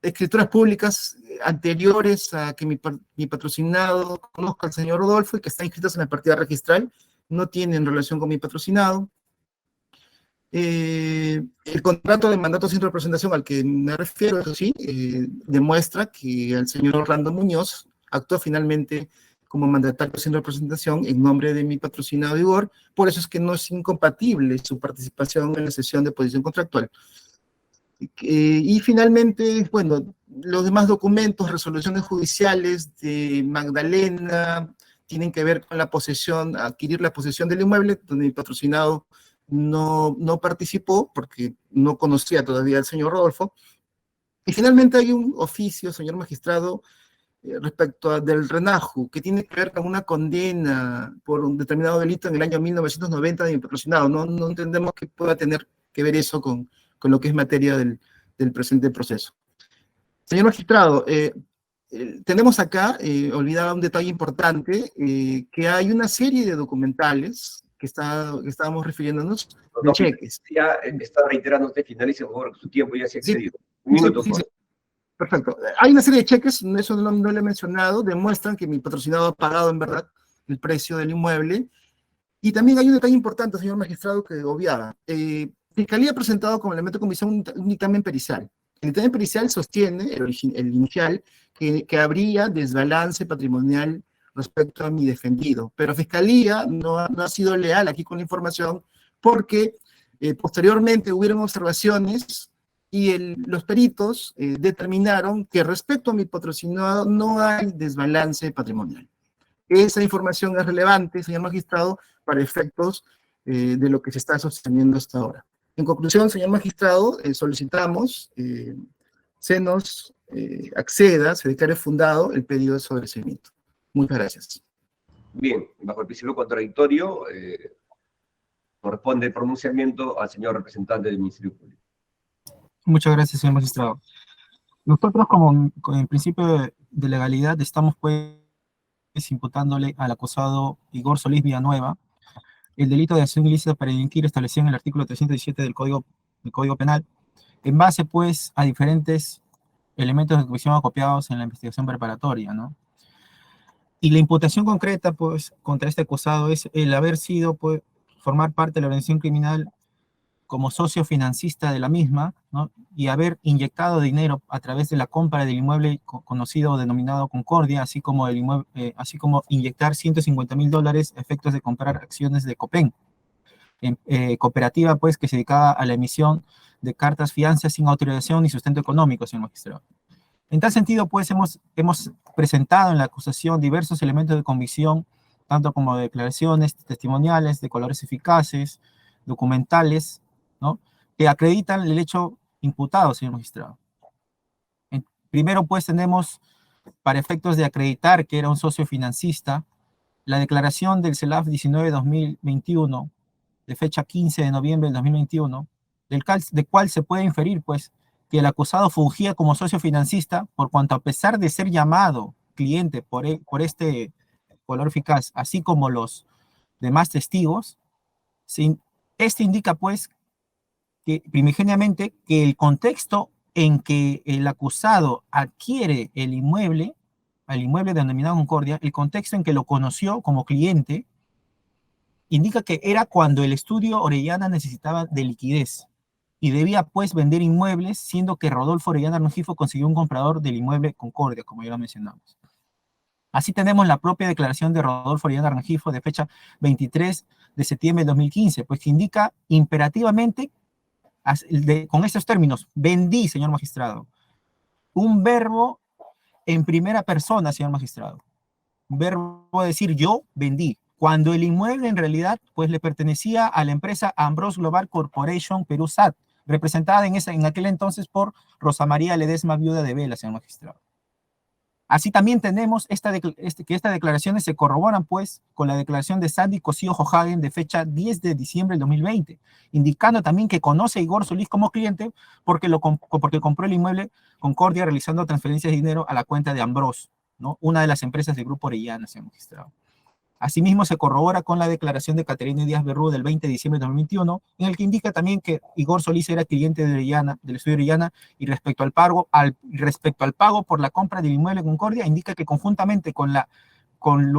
escrituras públicas anteriores a que mi patrocinado conozca al señor Rodolfo y que están inscritas en la partida registral, no tienen relación con mi patrocinado. El contrato de mandato sin representación al que me refiero, eso sí, demuestra que el señor Orlando Muñoz actuó finalmente como mandatario sin representación en nombre de mi patrocinado Igor, por eso es que no es incompatible su participación en la sesión de posición contractual. Y finalmente, bueno, los demás documentos, resoluciones judiciales de Magdalena, tienen que ver con la posesión, adquirir la posesión del inmueble, donde mi patrocinado no participó porque no conocía todavía al señor Rodolfo. Y finalmente hay un oficio, señor magistrado, respecto del RENAJU, que tiene que ver con una condena por un determinado delito en el año 1990 de mi patrocinado. No entendemos que pueda tener que ver eso con lo que es materia del presente proceso. Señor magistrado, tenemos acá, olvidaba un detalle importante, que hay una serie de documentales que estábamos refiriéndonos de cheques. Ya está reiterando usted, finalice, por favor, su tiempo ya se ha excedido. Sí, Un minuto, sí, por favor. Perfecto. Hay una serie de cheques, eso no lo he mencionado, demuestran que mi patrocinado ha pagado en verdad el precio del inmueble. Y también hay un detalle importante, señor magistrado, que obviaba. Fiscalía ha presentado como elemento de convicción un dictamen pericial. El dictamen pericial sostiene, el inicial, que habría desbalance patrimonial respecto a mi defendido. Pero Fiscalía no ha sido leal aquí con la información porque posteriormente hubieron observaciones y los peritos determinaron que respecto a mi patrocinado no hay desbalance patrimonial. Esa información es relevante, señor magistrado, para efectos de lo que se está sosteniendo hasta ahora. En conclusión, señor magistrado, solicitamos se nos acceda, se declare fundado el pedido de sobreseimiento. Muchas gracias. Bien, bajo el principio contradictorio, corresponde el pronunciamiento al señor representante del Ministerio Público. Muchas gracias, señor magistrado. Nosotros, con el principio de legalidad, estamos pues imputándole al acusado Igor Solís Villanueva el delito de acción ilícita para delinquir establecido en el artículo 317 del Código Penal, en base, pues, a diferentes elementos de comisión acopiados en la investigación preparatoria, ¿no? Y la imputación concreta, pues, contra este acusado es el haber sido, pues, formar parte de la organización criminal como socio financista de la misma, ¿no? Y haber inyectado dinero a través de la compra del inmueble conocido o denominado Concordia, así como inyectar $150,000 a efectos de comprar acciones de Copén, cooperativa, pues, que se dedicaba a la emisión de cartas fianzas sin autorización ni sustento económico, señor magistrado. En tal sentido, pues, hemos presentado en la acusación diversos elementos de convicción, tanto como declaraciones testimoniales, de colores eficaces, documentales, ¿no?, que acreditan el hecho imputado, señor magistrado. Primero, pues, tenemos, para efectos de acreditar que era un socio financista, la declaración del CELAF 19-2021, de fecha 15 de noviembre del 2021, de cual se puede inferir, pues, que el acusado fungía como socio financista, por cuanto a pesar de ser llamado cliente por este color eficaz, así como los demás testigos, este indica, pues, que primigeniamente que el contexto en que el acusado adquiere el inmueble denominado Concordia, el contexto en que lo conoció como cliente, indica que era cuando el estudio Orellana necesitaba de liquidez y debía, pues, vender inmuebles, siendo que Rodolfo Orellana Rengifo consiguió un comprador del inmueble Concordia, como ya lo mencionamos. Así tenemos la propia declaración de Rodolfo Orellana Rengifo de fecha 23 de septiembre de 2015, pues, que indica imperativamente, con estos términos: vendí, señor magistrado. Un verbo en primera persona, señor magistrado. Un verbo decir yo vendí, cuando el inmueble en realidad, pues, le pertenecía a la empresa Ambrose Global Corporation Perú SAT, representada en aquel entonces por Rosa María Ledesma, viuda de Vela, señor magistrado. Así también tenemos que estas declaraciones se corroboran, pues, con la declaración de Sandy Cosío Johagen de fecha 10 de diciembre del 2020, indicando también que conoce a Igor Solís como cliente porque compró el inmueble Concordia realizando transferencias de dinero a la cuenta de Ambrose, ¿no?, una de las empresas del Grupo Orellana, señor magistrado. Asimismo, se corrobora con la declaración de Caterina Díaz Berrú del 20 de diciembre de 2021, en el que indica también que Igor Solís era cliente de Orellana, del estudio Orellana, y respecto al pago por la compra del inmueble Concordia, indica que conjuntamente con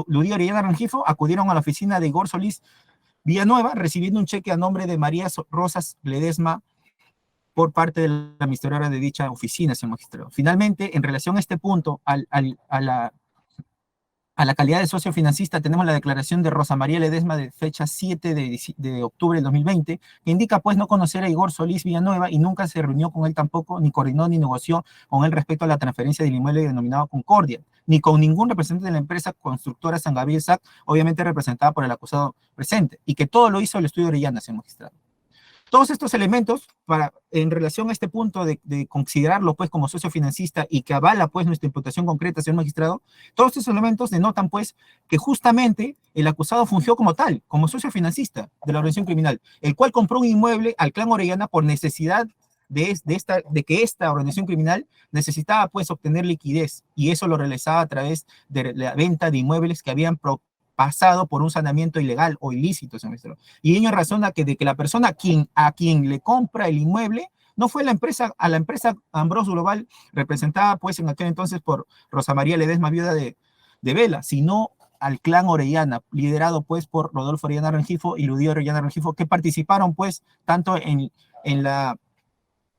Ludía Orellana Rengifo acudieron a la oficina de Igor Solís Villanueva, recibiendo un cheque a nombre de María Rosas Ledesma por parte de la administradora de dicha oficina, señor magistrado. Finalmente, en relación a este punto, a la calidad de socio financista, tenemos la declaración de Rosa María Ledesma de fecha 7 de octubre del 2020, que indica, pues, no conocer a Igor Solís Villanueva y nunca se reunió con él tampoco, ni coordinó ni negoció con él respecto a la transferencia del inmueble denominado Concordia, ni con ningún representante de la empresa constructora San Gabriel SAC, obviamente representada por el acusado presente, y que todo lo hizo el estudio Orellana, señor magistrado. Todos estos elementos, en relación a este punto de considerarlo, pues, como socio financista y que avala, pues, nuestra imputación concreta, señor magistrado, todos estos elementos denotan, pues, que justamente el acusado fungió como tal, como socio financista de la organización criminal, el cual compró un inmueble al clan Orellana por necesidad de que esta organización criminal necesitaba, pues, obtener liquidez, y eso lo realizaba a través de la venta de inmuebles que habían pasado por un saneamiento ilegal o ilícito, señor magistrado. Y ello razona de que la persona a quien le compra el inmueble no fue la empresa Ambrose Global, representada, pues, en aquel entonces por Rosa María Ledesma, viuda de Vela, sino al clan Orellana, liderado, pues, por Rodolfo Orellana Rengifo y Ludía Orellana Rengifo, que participaron, pues, tanto en las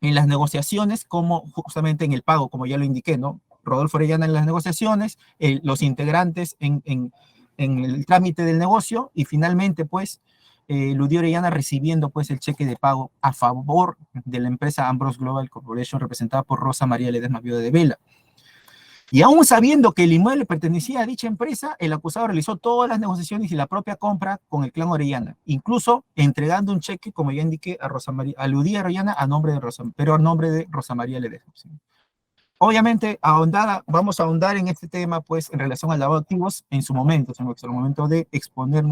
negociaciones como justamente en el pago, como ya lo indiqué, ¿no? Rodolfo Orellana en las negociaciones, los integrantes en el trámite del negocio, y finalmente, pues, Ludía Orellana recibiendo, pues, el cheque de pago a favor de la empresa Ambrose Global Corporation, representada por Rosa María Ledesma, viuda de Vela. Y aún sabiendo que el inmueble pertenecía a dicha empresa, el acusado realizó todas las negociaciones y la propia compra con el clan Orellana, incluso entregando un cheque, como ya indiqué, a Ludía Orellana a nombre de Rosa María Ledesma, ¿sí? Obviamente, vamos a ahondar en este tema, pues, en relación al lavado de activos en su momento, en el momento de exponer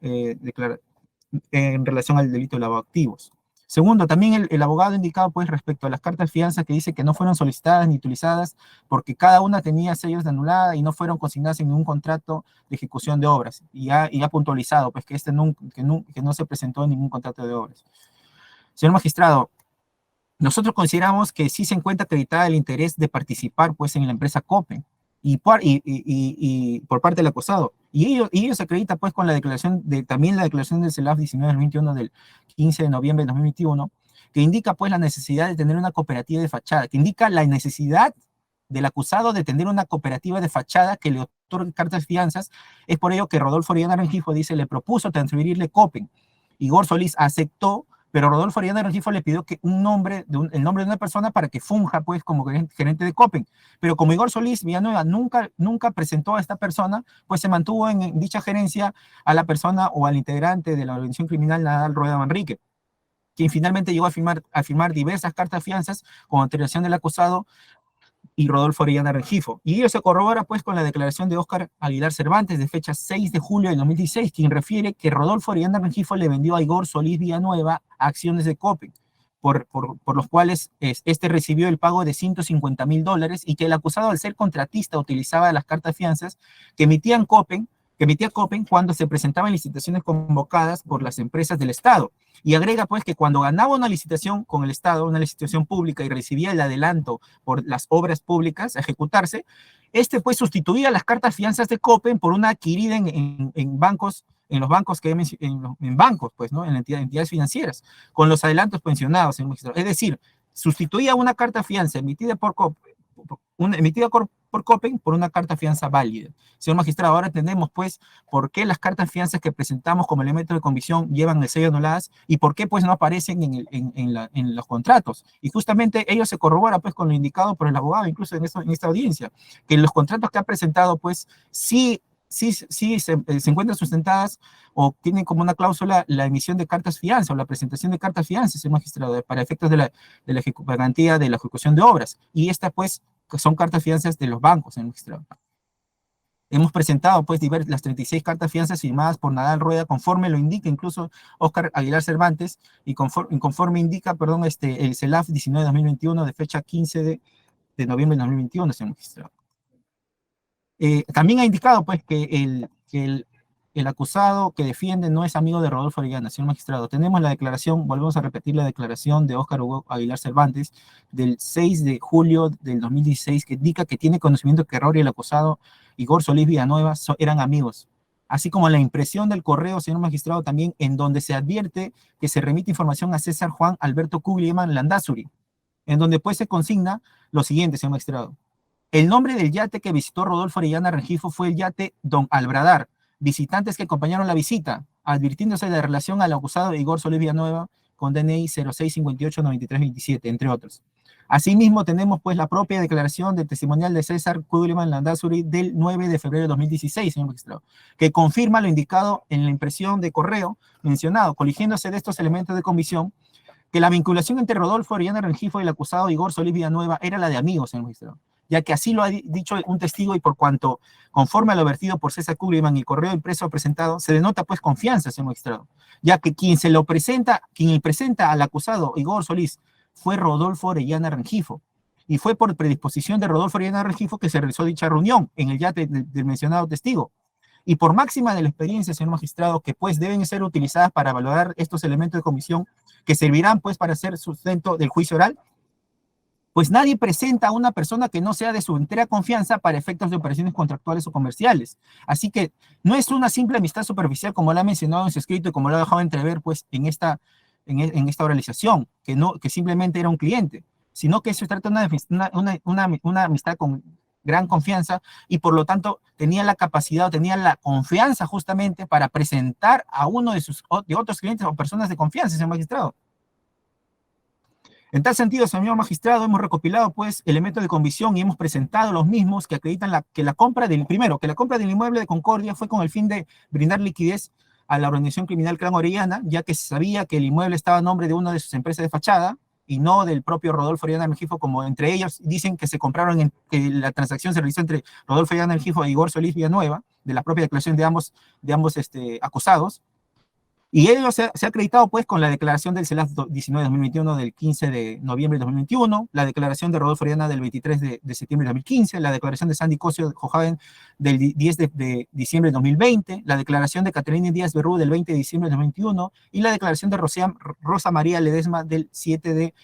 en relación al delito de lavado de activos. Segundo, también el abogado ha indicado, pues, respecto a las cartas fianza que dice que no fueron solicitadas ni utilizadas porque cada una tenía sellos de anulada y no fueron consignadas en ningún contrato de ejecución de obras. Y ha puntualizado, pues, que no se presentó en ningún contrato de obras. Señor magistrado, nosotros consideramos que sí se encuentra acreditado el interés de participar, pues, en la empresa Copen y por parte del acusado. Y ellos acreditan, pues, con también la declaración del CELAF 19-2021 del 15 de noviembre de 2021, que indica, pues, la necesidad de tener una cooperativa de fachada, que indica la necesidad del acusado de tener una cooperativa de fachada que le otorgue cartas fianzas. Es por ello que Rodolfo Orellana Rengifo dice, le propuso transferirle Copen. Igor Solís aceptó, pero Rodolfo Orellana Rengifo le pidió que el nombre de una persona para que funja, pues, como gerente de Copen. Pero como Igor Solís Villanueva nunca presentó a esta persona, pues se mantuvo en dicha gerencia a la persona o al integrante de la organización criminal Nadal Rueda Manrique, quien finalmente llegó a firmar diversas cartas fianzas con autorización del acusado y Rodolfo Orellana Rengifo. Y ello se corrobora, pues, con la declaración de Óscar Aguilar Cervantes de fecha 6 de julio de 2016, quien refiere que Rodolfo Orellana Rengifo le vendió a Igor Solís Villanueva acciones de Copen, por los cuales este recibió el pago de $150,000 y que el acusado, al ser contratista, utilizaba las cartas fianzas que emitía Copen cuando se presentaban licitaciones convocadas por las empresas del Estado. Y agrega, pues, que cuando ganaba una licitación con el Estado, una licitación pública, y recibía el adelanto por las obras públicas a ejecutarse, pues, sustituía las cartas fianzas de Copen por una adquirida en bancos, en bancos, pues, ¿no? En entidades financieras, con los adelantos pensionados, señor magistrado. Es decir, sustituía una carta fianza emitida por Copen por una carta fianza válida. Señor magistrado, ahora entendemos, pues, por qué las cartas fianzas que presentamos como elemento de convicción llevan el sello anuladas y por qué, pues, no aparecen en los contratos. Y justamente ello se corrobora, pues, con lo indicado por el abogado, incluso en esta audiencia, que los contratos que ha presentado, pues, sí se encuentran sustentadas o tienen como una cláusula la emisión de cartas fianza o la presentación de cartas fianza, señor magistrado, para efectos de la garantía de la ejecución de obras. Y esta, pues, son cartas fianzas de los bancos, señor magistrado. Hemos presentado, pues, las 36 cartas fianzas firmadas por Nadal Rueda, conforme lo indica incluso Óscar Aguilar Cervantes, y conforme indica, perdón, el CELAF 19-2021 de fecha 15 de noviembre de 2021, señor magistrado. También ha indicado, pues, que el acusado que defiende no es amigo de Rodolfo Orellana, señor magistrado. Tenemos la declaración, volvemos a repetir la declaración de Óscar Hugo Aguilar Cervantes del 6 de julio del 2016, que indica que tiene conocimiento que Rory y el acusado Igor Solís Villanueva eran amigos. Así como la impresión del correo, señor magistrado, también en donde se advierte que se remite información a César Juan Alberto Kugliman Landazuri, en donde, pues, se consigna lo siguiente, señor magistrado. El nombre del yate que visitó Rodolfo Orellana Rengifo fue el yate Don Albradar. Visitantes que acompañaron la visita, advirtiéndose de la relación al acusado Igor Solís Villanueva con DNI 06589327, entre otros. Asimismo, tenemos, pues, la propia declaración de testimonial de César Kugliman Landazuri del 9 de febrero de 2016, señor magistrado, que confirma lo indicado en la impresión de correo mencionado, coligiéndose de estos elementos de convicción, que la vinculación entre Rodolfo Orellana Rengifo y el acusado Igor Solís Villanueva era la de amigos, señor magistrado, ya que así lo ha dicho un testigo y por cuanto, conforme a lo vertido por César Kugliman y el correo impreso presentado, se denota, pues, confianza, señor magistrado, ya que quien presenta al acusado Igor Solís fue Rodolfo Orellana Rengifo, y fue por predisposición de Rodolfo Orellana Rengifo que se realizó dicha reunión en el yate del mencionado testigo. Y por máxima de la experiencia, señor magistrado, que, pues, deben ser utilizadas para valorar estos elementos de comisión que servirán, pues, para hacer sustento del juicio oral, pues nadie presenta a una persona que no sea de su entera confianza para efectos de operaciones contractuales o comerciales. Así que no es una simple amistad superficial, como lo ha mencionado en su escrito y como lo ha dejado entrever, pues, en esta oralización, que simplemente era un cliente, sino que se trata de una amistad con gran confianza y por lo tanto tenía la capacidad, tenía la confianza justamente para presentar a uno de otros clientes o personas de confianza, señor magistrado. En tal sentido, señor magistrado, hemos recopilado, pues, elementos de convicción y hemos presentado los mismos que acreditan que la compra del inmueble de Concordia fue con el fin de brindar liquidez a la organización criminal Clan Orellana, ya que se sabía que el inmueble estaba a nombre de una de sus empresas de fachada y no del propio Rodolfo Orellana Rengifo, como entre ellos dicen que se compraron, que la transacción se realizó entre Rodolfo Orellana Rengifo e Igor Solís Villanueva, de la propia declaración de ambos acusados. Y ello se ha acreditado pues con la declaración del CELAF 19-2021 del 15 de noviembre de 2021, la declaración de Rodolfo Ariana del 23 de septiembre de 2015, la declaración de Sandy Cosio Johaven del 10 de diciembre de 2020, la declaración de Caterina Díaz Berrú del 20 de diciembre de 2021 y la declaración de Rosa María Ledesma del 7 de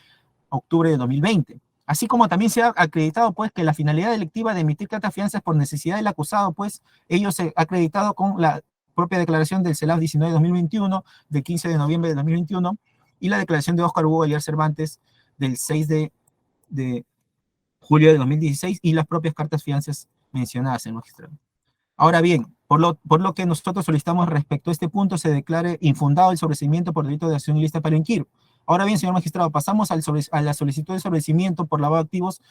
octubre de 2020. Así como también se ha acreditado pues que la finalidad delictiva de emitir cartas fianzas por necesidad del acusado, pues ello se ha acreditado con la propia declaración del CELAF 19-2021 del 15 de noviembre de 2021 y la declaración de Óscar Hugo Aliar Cervantes del 6 de julio de 2016 y las propias cartas fianzas mencionadas en el magistrado. Ahora bien, por lo que nosotros solicitamos respecto a este punto, se declare infundado el sobreseimiento por delito de acción ilícita para inquiro. Ahora bien, señor magistrado, pasamos a la solicitud de sobreseimiento por lavado de activos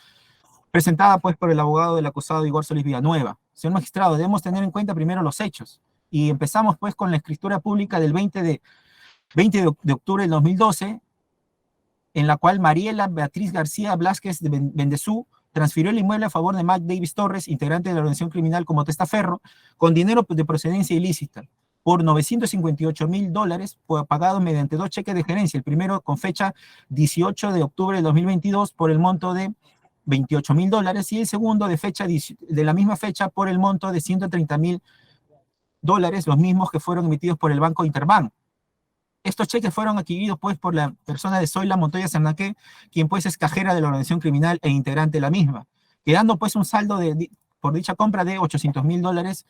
presentada pues por el abogado del acusado Igor Solís Villanueva. Señor magistrado, debemos tener en cuenta primero los hechos. Y empezamos pues con la escritura pública del 20 de octubre del 2012, en la cual Mariela Beatriz García Blázquez de Bendezú transfirió el inmueble a favor de Mac Davis Torres, integrante de la organización criminal como testaferro, con dinero de procedencia ilícita, por $958,000, pagado mediante 2 cheques de gerencia, el primero con fecha 18 de octubre de 2022 por el monto de $28,000 y el segundo de la misma fecha por el monto de $130,000, los mismos que fueron emitidos por el Banco Interbank. Estos cheques fueron adquiridos pues por la persona de Zoila Montoya Cernaqué, quien pues es cajera de la organización criminal e integrante de la misma, quedando pues un saldo por dicha compra de $800,000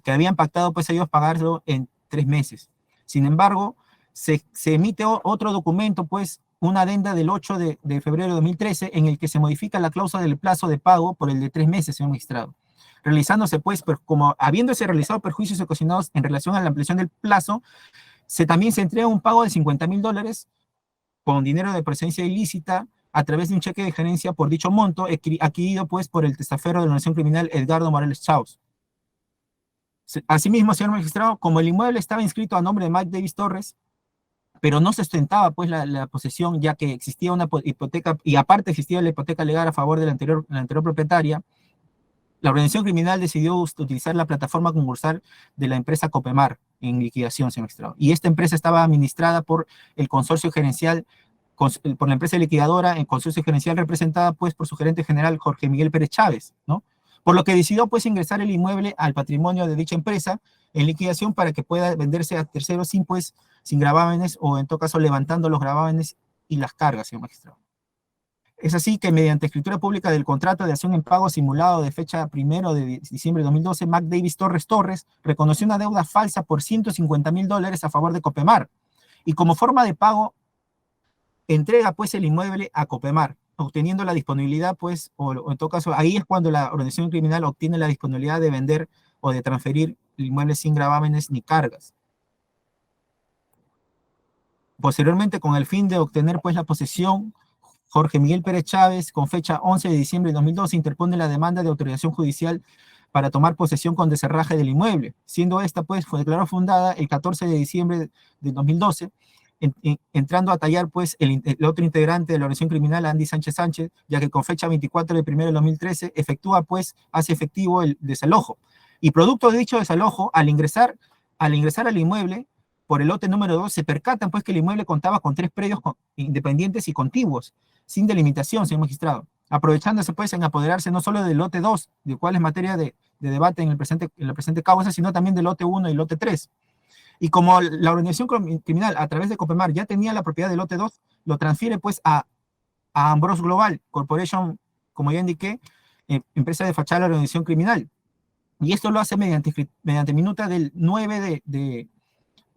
que habían pactado pues ellos pagarlo en 3 meses. Sin embargo, se emite otro documento pues, una adenda del 8 de febrero de 2013 en el que se modifica la cláusula del plazo de pago por el de 3 meses, señor magistrado. Realizándose pues, como habiéndose realizado perjuicios ocasionados en relación a la ampliación del plazo, también se entrega un pago de $50,000 con dinero de procedencia ilícita a través de un cheque de gerencia por dicho monto, adquirido pues por el testaferro de la organización criminal Edgardo Morales Chaus. Asimismo, señor magistrado, como el inmueble estaba inscrito a nombre de Mike Davis Torres, pero no se sustentaba pues la posesión, ya que existía una hipoteca, y aparte existía la hipoteca legal a favor de la anterior propietaria, la organización criminal decidió utilizar la plataforma concursal de la empresa Copemar en liquidación, señor magistrado. Y esta empresa estaba administrada por el consorcio gerencial, por la empresa liquidadora, el consorcio gerencial representada pues por su gerente general Jorge Miguel Pérez Chávez, ¿no? Por lo que decidió pues ingresar el inmueble al patrimonio de dicha empresa en liquidación para que pueda venderse a terceros sin gravámenes o en todo caso levantando los gravámenes y las cargas, señor magistrado. Es así que mediante escritura pública del contrato de acción en pago simulado de fecha 1 de diciembre de 2012, Mac Davis Torres reconoció una deuda falsa por $150,000 a favor de Copemar y como forma de pago entrega pues el inmueble a Copemar, obteniendo la disponibilidad pues, o en todo caso, ahí es cuando la organización criminal obtiene la disponibilidad de vender o de transferir el inmueble sin gravámenes ni cargas. Posteriormente, con el fin de obtener pues la posesión, Jorge Miguel Pérez Chávez, con fecha 11 de diciembre de 2012, interpone la demanda de autorización judicial para tomar posesión con deserraje del inmueble, siendo esta pues fue declarada fundada el 14 de diciembre de 2012, entrando a tallar pues el otro integrante de la organización criminal, Andy Sánchez Sánchez, ya que con fecha 24 de 1 de 2013 hace efectivo el desalojo. Y producto de dicho desalojo, al ingresar al inmueble, por el lote número 2, se percatan pues que el inmueble contaba con 3 predios independientes y contiguos, sin delimitación, señor magistrado, aprovechándose pues en apoderarse no solo del lote 2, del cual es materia de debate en la presente causa, sino también del lote 1 y lote 3. Y como la organización criminal a través de Copemar ya tenía la propiedad del lote 2, lo transfiere pues a Ambrose Global Corporation, como ya indiqué, empresa de fachada de la organización criminal. Y esto lo hace mediante minuta del 9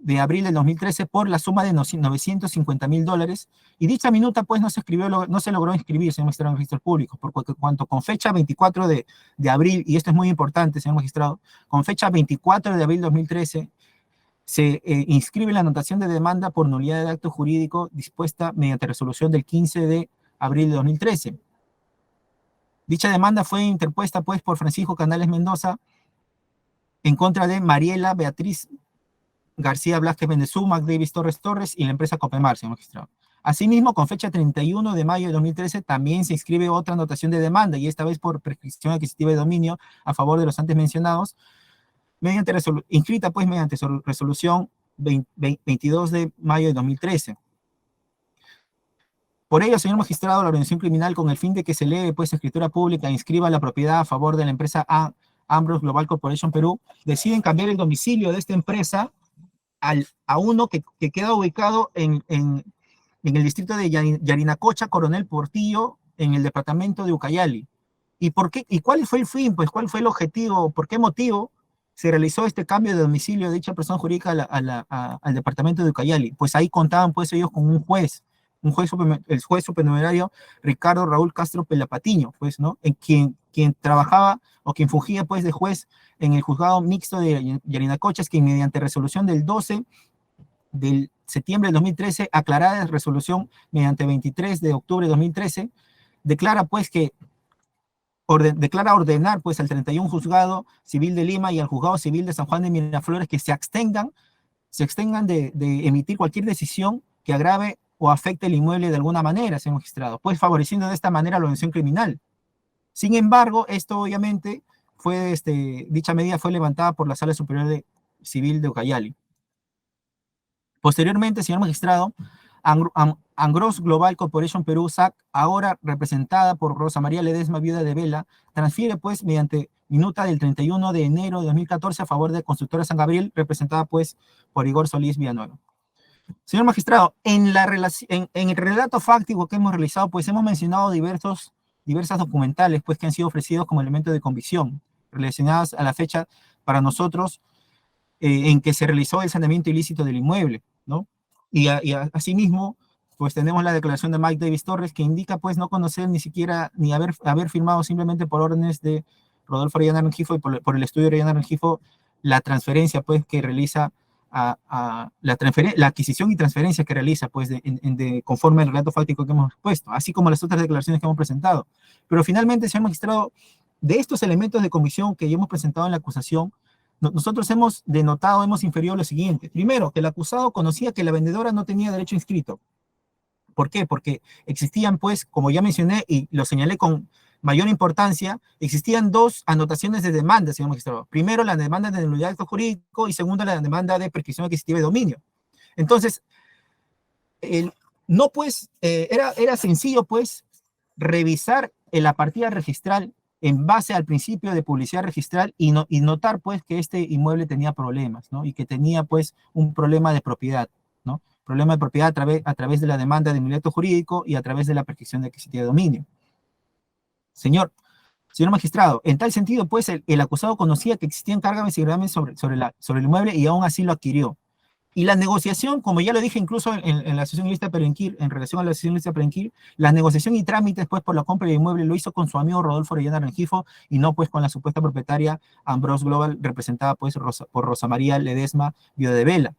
de abril del 2013 por la suma de $950,000, y dicha minuta pues no se logró inscribir, señor magistrado, en registros públicos, por cuanto con fecha 24 de abril, y esto es muy importante, señor magistrado, con fecha 24 de abril de 2013, se inscribe la anotación de demanda por nulidad de acto jurídico dispuesta mediante resolución del 15 de abril de 2013. Dicha demanda fue interpuesta pues por Francisco Canales Mendoza en contra de Mariela Beatriz García Blázquez Bendezú, Mac Davis Torres y la empresa Copemar, señor magistrado. Asimismo, con fecha 31 de mayo de 2013, también se inscribe otra anotación de demanda, y esta vez por prescripción adquisitiva de dominio a favor de los antes mencionados, inscrita pues mediante resolución 22 de mayo de 2013. Por ello, señor magistrado, la organización criminal, con el fin de que se lee pues escritura pública e inscriba la propiedad a favor de la empresa Ambrose Global Corporation Perú, deciden cambiar el domicilio de esta empresa a uno que queda ubicado en el distrito de Yarinacocha, Coronel Portillo, en el departamento de Ucayali. ¿Y por qué? ¿Y cuál fue el fin? Pues, ¿cuál fue el objetivo? ¿Por qué motivo se realizó este cambio de domicilio de dicha persona jurídica al departamento de Ucayali? Pues ahí contaban pues ellos con un juez, el juez supernumerario Ricardo Raúl Castro Pelapatiño, pues, ¿no? En quien trabajaba o quien fungía pues de juez en el juzgado mixto de Yarinacocha, es quien mediante resolución del 12 del septiembre de 2013, aclarada resolución mediante 23 de octubre de 2013, declara pues que declara ordenar pues al 31 Juzgado Civil de Lima y al Juzgado Civil de San Juan de Miraflores que se abstengan de emitir cualquier decisión que agrave o afecte el inmueble de alguna manera, señor magistrado, pues favoreciendo de esta manera la organización criminal. Sin embargo, esto obviamente fue, dicha medida fue levantada por la Sala Superior Civil de Ucayali. Posteriormente, señor magistrado, Ambrose Global Corporation Perú, SAC, ahora representada por Rosa María Ledesma, viuda de Vela, transfiere pues mediante minuta del 31 de enero de 2014 a favor de Constructora San Gabriel, representada pues por Igor Solís Villanueva. Señor magistrado, en el relato fáctico que hemos realizado, pues hemos mencionado diversas documentales pues que han sido ofrecidos como elemento de convicción, relacionadas a la fecha para nosotros en que se realizó el saneamiento ilícito del inmueble, ¿no? Y asimismo, pues tenemos la declaración de Mike Davis Torres que indica pues no conocer ni siquiera, ni haber firmado simplemente por órdenes de Rodolfo Orellana Rengifo y por el estudio de Orellana Rengifo la transferencia pues que realiza la adquisición y transferencia que realiza pues conforme al relato fáctico que hemos expuesto, así como las otras declaraciones que hemos presentado. Pero finalmente, señor magistrado, de estos elementos de comisión que ya hemos presentado en la acusación, nosotros hemos inferido lo siguiente. Primero, que el acusado conocía que la vendedora no tenía derecho inscrito. ¿Por qué? Porque existían, pues, como ya mencioné y lo señalé con mayor importancia, existían dos anotaciones de demanda, señor magistrado. Primero, la demanda de nulidad de acto jurídico y segundo, la demanda de prescripción adquisitiva de dominio. Entonces, era sencillo, pues, revisar en la partida registral en base al principio de publicidad registral y notar, pues, que este inmueble tenía problemas, ¿no? Y que tenía, pues, un problema de propiedad, ¿no? Problema de propiedad a través de la demanda de nulidad jurídico y a través de la prescripción adquisitiva de dominio. Señor magistrado, en tal sentido, pues, el acusado conocía que existían cargas y gravamen sobre el inmueble y aún así lo adquirió. Y la negociación, como ya lo dije incluso en la sesión lista Perenquir, en relación a la sesión lista Perenquir, la negociación y trámites pues por la compra del inmueble lo hizo con su amigo Rodolfo Orellana Rengifo y no pues con la supuesta propietaria Ambrose Global, representada pues por Rosa María Ledesma, viuda de Vela.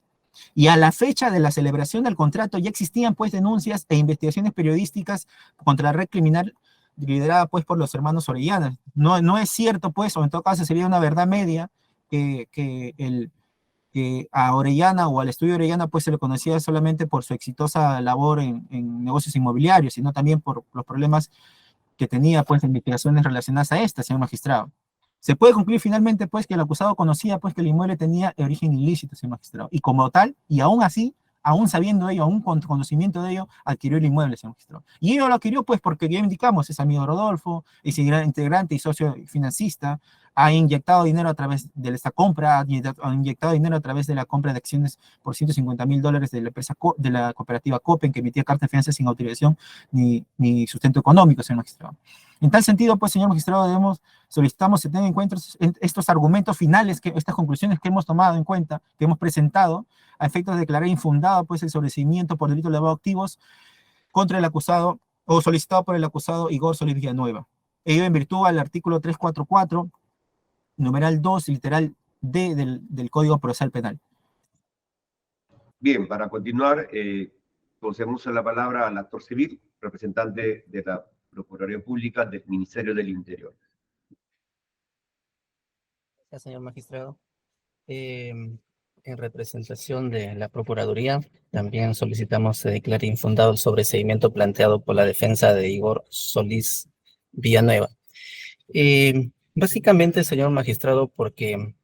Y a la fecha de la celebración del contrato ya existían pues denuncias e investigaciones periodísticas contra la red criminal liderada pues por los hermanos Orellana. No es cierto pues, o en todo caso sería una verdad media, que a Orellana o al estudio Orellana pues se le conocía solamente por su exitosa labor en negocios inmobiliarios, sino también por los problemas que tenía pues investigaciones relacionadas a esta, señor magistrado. Se puede concluir finalmente pues que el acusado conocía pues que el inmueble tenía origen ilícito, señor magistrado, y como tal, y aún así, aún sabiendo ello, aún con conocimiento de ello, adquirió el inmueble, señor magistrado. Y ello lo adquirió pues porque ya indicamos, es amigo de Rodolfo, es integrante y socio financista, ha inyectado dinero a través de esta compra, ha inyectado dinero a través de la compra de acciones por $150,000 de la empresa de la cooperativa Copen, que emitía carta de fianza sin autorización ni sustento económico, señor magistrado. En tal sentido, pues, señor magistrado, solicitamos que tengan en cuenta estos argumentos finales, estas conclusiones que hemos tomado en cuenta, que hemos presentado, a efectos de declarar infundado, pues, el sobreseimiento por delito de lavado de activos contra el acusado, o solicitado por el acusado Igor Solís Villanueva. Ello en virtud al artículo 344, numeral 2, literal D del Código Procesal Penal. Bien, para continuar, concedemos la palabra al actor civil, representante de la Procuraduría Pública del Ministerio del Interior. Gracias, señor magistrado. En representación de la Procuraduría, también solicitamos se declare infundado el sobreseimiento planteado por la defensa de Igor Solís Villanueva. Básicamente, señor magistrado, porque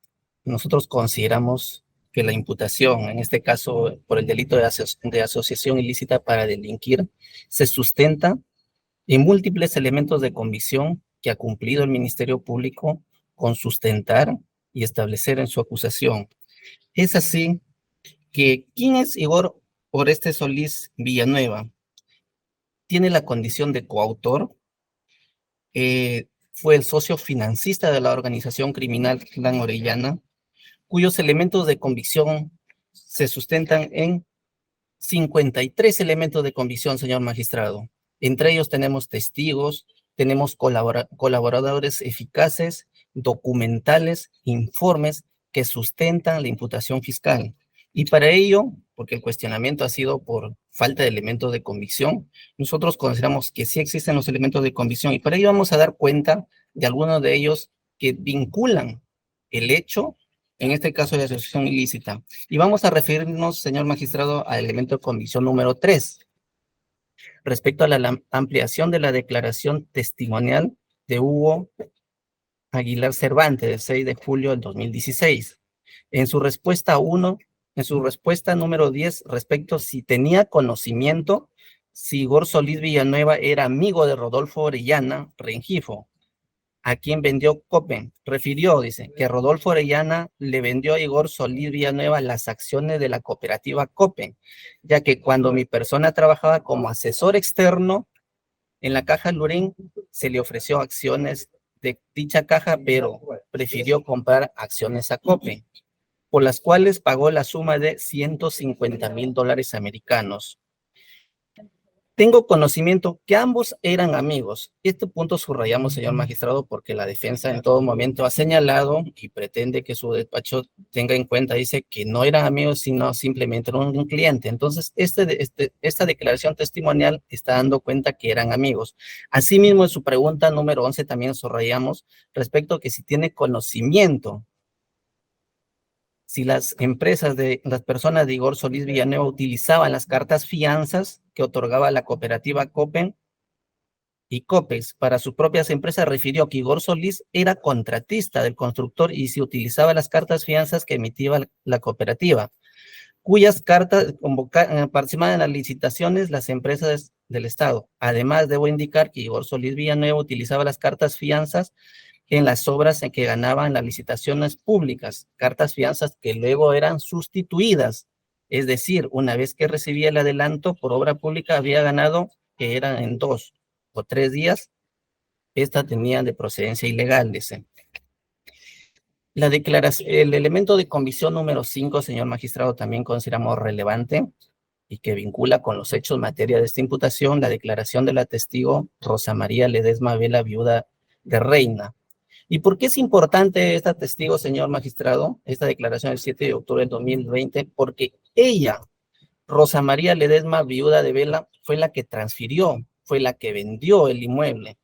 nosotros consideramos que la imputación, en este caso por el delito de asociación ilícita para delinquir, se sustenta en múltiples elementos de convicción que ha cumplido el Ministerio Público con sustentar y establecer en su acusación. Es así que, ¿quién es Igor Oreste Solís Villanueva? Tiene la condición de coautor, fue el socio financista de la organización criminal Clan Orellana, cuyos elementos de convicción se sustentan en 53 elementos de convicción, señor magistrado. Entre ellos tenemos testigos, tenemos colaboradores eficaces, documentales, informes que sustentan la imputación fiscal. Y para ello, porque el cuestionamiento ha sido por falta de elementos de convicción, nosotros consideramos que sí existen los elementos de convicción y para ello vamos a dar cuenta de algunos de ellos que vinculan el hecho, en este caso de asociación ilícita. Y vamos a referirnos, señor magistrado, al elemento de convicción número 3, respecto a la ampliación de la declaración testimonial de Hugo Aguilar Cervantes, del 6 de julio del 2016. En su respuesta número 10, respecto si tenía conocimiento si Igor Solís Villanueva era amigo de Rodolfo Orellana Rengifo, a quien vendió Copen. Refirió, dice, que Rodolfo Orellana le vendió a Igor Solís Villanueva las acciones de la cooperativa Copen, ya que cuando mi persona trabajaba como asesor externo en la caja Lurín, se le ofreció acciones de dicha caja, pero prefirió comprar acciones a Copen, por las cuales pagó la suma de $150,000 americanos. Tengo conocimiento que ambos eran amigos. Este punto subrayamos, señor magistrado, porque la defensa en todo momento ha señalado y pretende que su despacho tenga en cuenta, dice que no eran amigos, sino simplemente un cliente. Entonces, esta declaración testimonial está dando cuenta que eran amigos. Asimismo, en su pregunta número 11 también subrayamos respecto a que si tiene conocimiento, si las empresas de las personas de Igor Solís Villanueva utilizaban las cartas fianzas que otorgaba la cooperativa Copen y Copex para sus propias empresas, refirió que Igor Solís era contratista del constructor y se utilizaba las cartas fianzas que emitía la cooperativa, cuyas cartas participaban en las licitaciones las empresas del Estado. Además, debo indicar que Igor Solís Villanueva utilizaba las cartas fianzas en las obras en que ganaban las licitaciones públicas, cartas fianzas que luego eran sustituidas. Es decir, una vez que recibía el adelanto por obra pública, había ganado, que eran en 2 o 3 días, esta tenía de procedencia ilegal, dice. El elemento de convicción número 5, señor magistrado, también consideramos relevante y que vincula con los hechos en materia de esta imputación, la declaración de la testigo Rosa María Ledesma Vela, viuda de Reina. ¿Y por qué es importante esta testigo, señor magistrado? Esta declaración del 7 de octubre del 2020, porque ella, Rosa María Ledesma, viuda de Vela, fue la que transfirió, fue la que vendió el inmueble